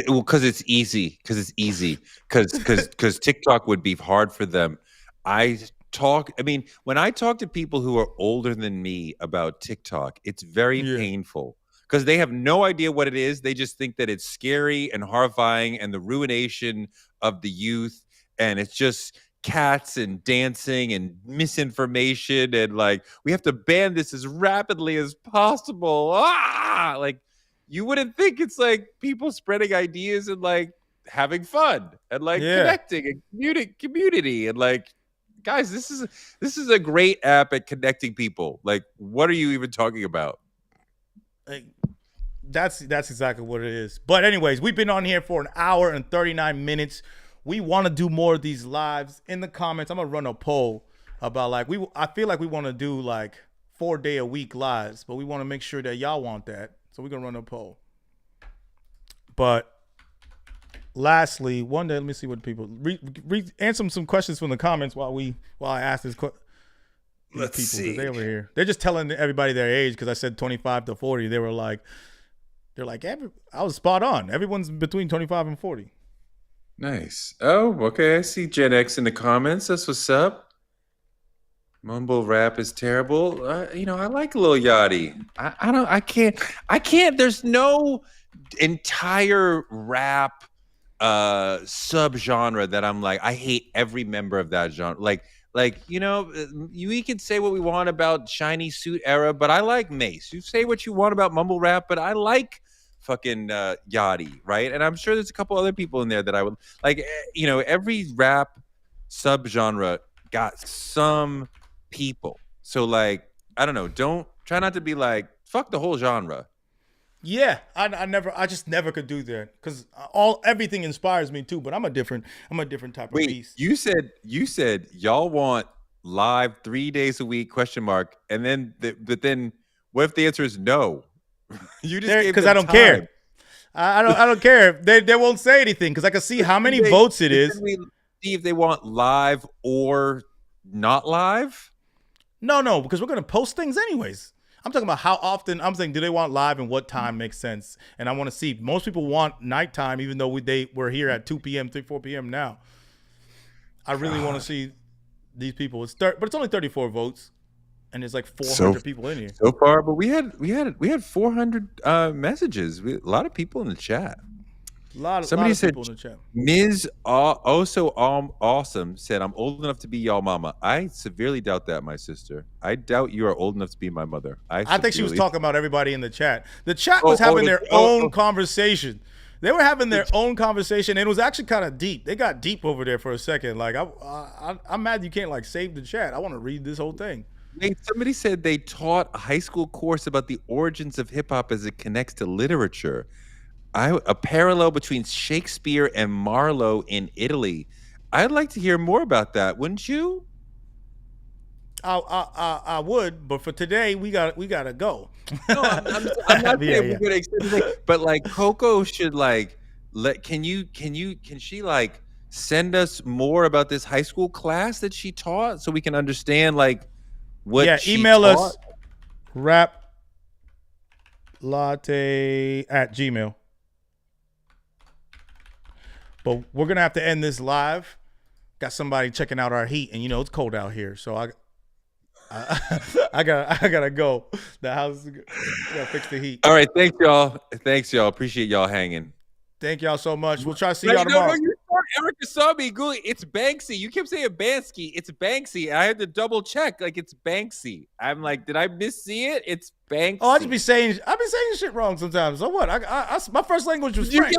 Well, because it's easy. Because TikTok would be hard for them. When I talk to people who are older than me about TikTok, it's very painful because they have no idea what it is. They just think that it's scary and horrifying and the ruination of the youth. And it's just cats and dancing and misinformation. And like, we have to ban this as rapidly as possible. Like, you wouldn't think it's like people spreading ideas and like having fun and like connecting and community and like, guys, this is a great app at connecting people. Like, what are you even talking about? Like, that's exactly what it is. But anyways, we've been on here for an hour and 39 minutes. We want to do more of these lives. In the comments, I'm gonna run a poll about like I feel like we want to do like 4-day-a-week lives, but we want to make sure that y'all want that. So So we're gonna run a poll. But lastly, one day, let me see what people answer some questions from the comments while I ask this question. Let's see. They over here. They're just telling everybody their age because I said 25 to 40. They're like, I was spot on. Everyone's between 25 and 40. Nice. Oh, okay. I see Gen X in the comments. That's what's up. Mumble rap is terrible. I like Lil Yachty. I can't. There's no entire rap subgenre that I'm like, I hate every member of that genre. We can say what we want about shiny suit era, but I like Mace. You say what you want about mumble rap, but I like fucking Yachty, right? And I'm sure there's a couple other people in there that I would like. Every rap subgenre got some people. So like, I don't know. Don't try not to be like fuck the whole genre. Yeah, I just never could do that because everything inspires me too. But I'm a different type of beast. You said y'all want live 3 days a week ? And then but then what if the answer is no? You just because I don't care. I don't care. They won't say anything because I can see how many votes it is. We see if they want live or not live. No, because we're gonna post things anyways. I'm talking about how often. I'm saying, do they want live and what time makes sense? And I want to see. Most people want nighttime, even though we're here at 2 p.m., 4 p.m. now. I really want to see these people. But it's only 34 votes, and there's like 400 people in here so far. But we had 400 messages. A lot of people in the chat. Somebody said, people in the chat. Ms. Awesome said, I'm old enough to be y'all mama. I severely doubt that, my sister. I doubt you are old enough to be my mother. I think she was talking about everybody in the chat. The chat was having their own conversation. They were having their own conversation, and it was actually kind of deep. They got deep over there for a second. Like, I'm mad you can't, like, save the chat. I want to read this whole thing. Wait, somebody said they taught a high school course about the origins of hip-hop as it connects to literature. A parallel between Shakespeare and Marlowe in Italy. I'd like to hear more about that, wouldn't you? I would, but for today we gotta go. No, I'm not saying we're gonna extend it, but like Coco should like can she like send us more about this high school class that she taught so we can understand like what she email taught? us raplatte@gmail.com. But we're gonna have to end this live. Got somebody checking out our heat, and it's cold out here, so I gotta go. The house gotta fix the heat. All right, thanks y'all. Appreciate y'all hanging. Thank y'all so much. We'll try to see y'all tomorrow. Erica saw me Google. It's Banksy. You kept saying Bansky. It's Banksy. I had to double check. Like it's Banksy. I'm like, did I missee it? It's Banksy. Oh, I've been saying shit wrong sometimes. So what? My first language was French.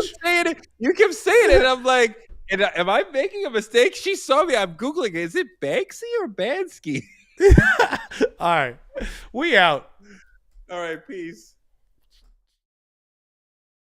You kept saying it. And I'm like, am I making a mistake? She saw me. I'm Googling it. Is it Banksy or Bansky? All right. We out. All right. Peace.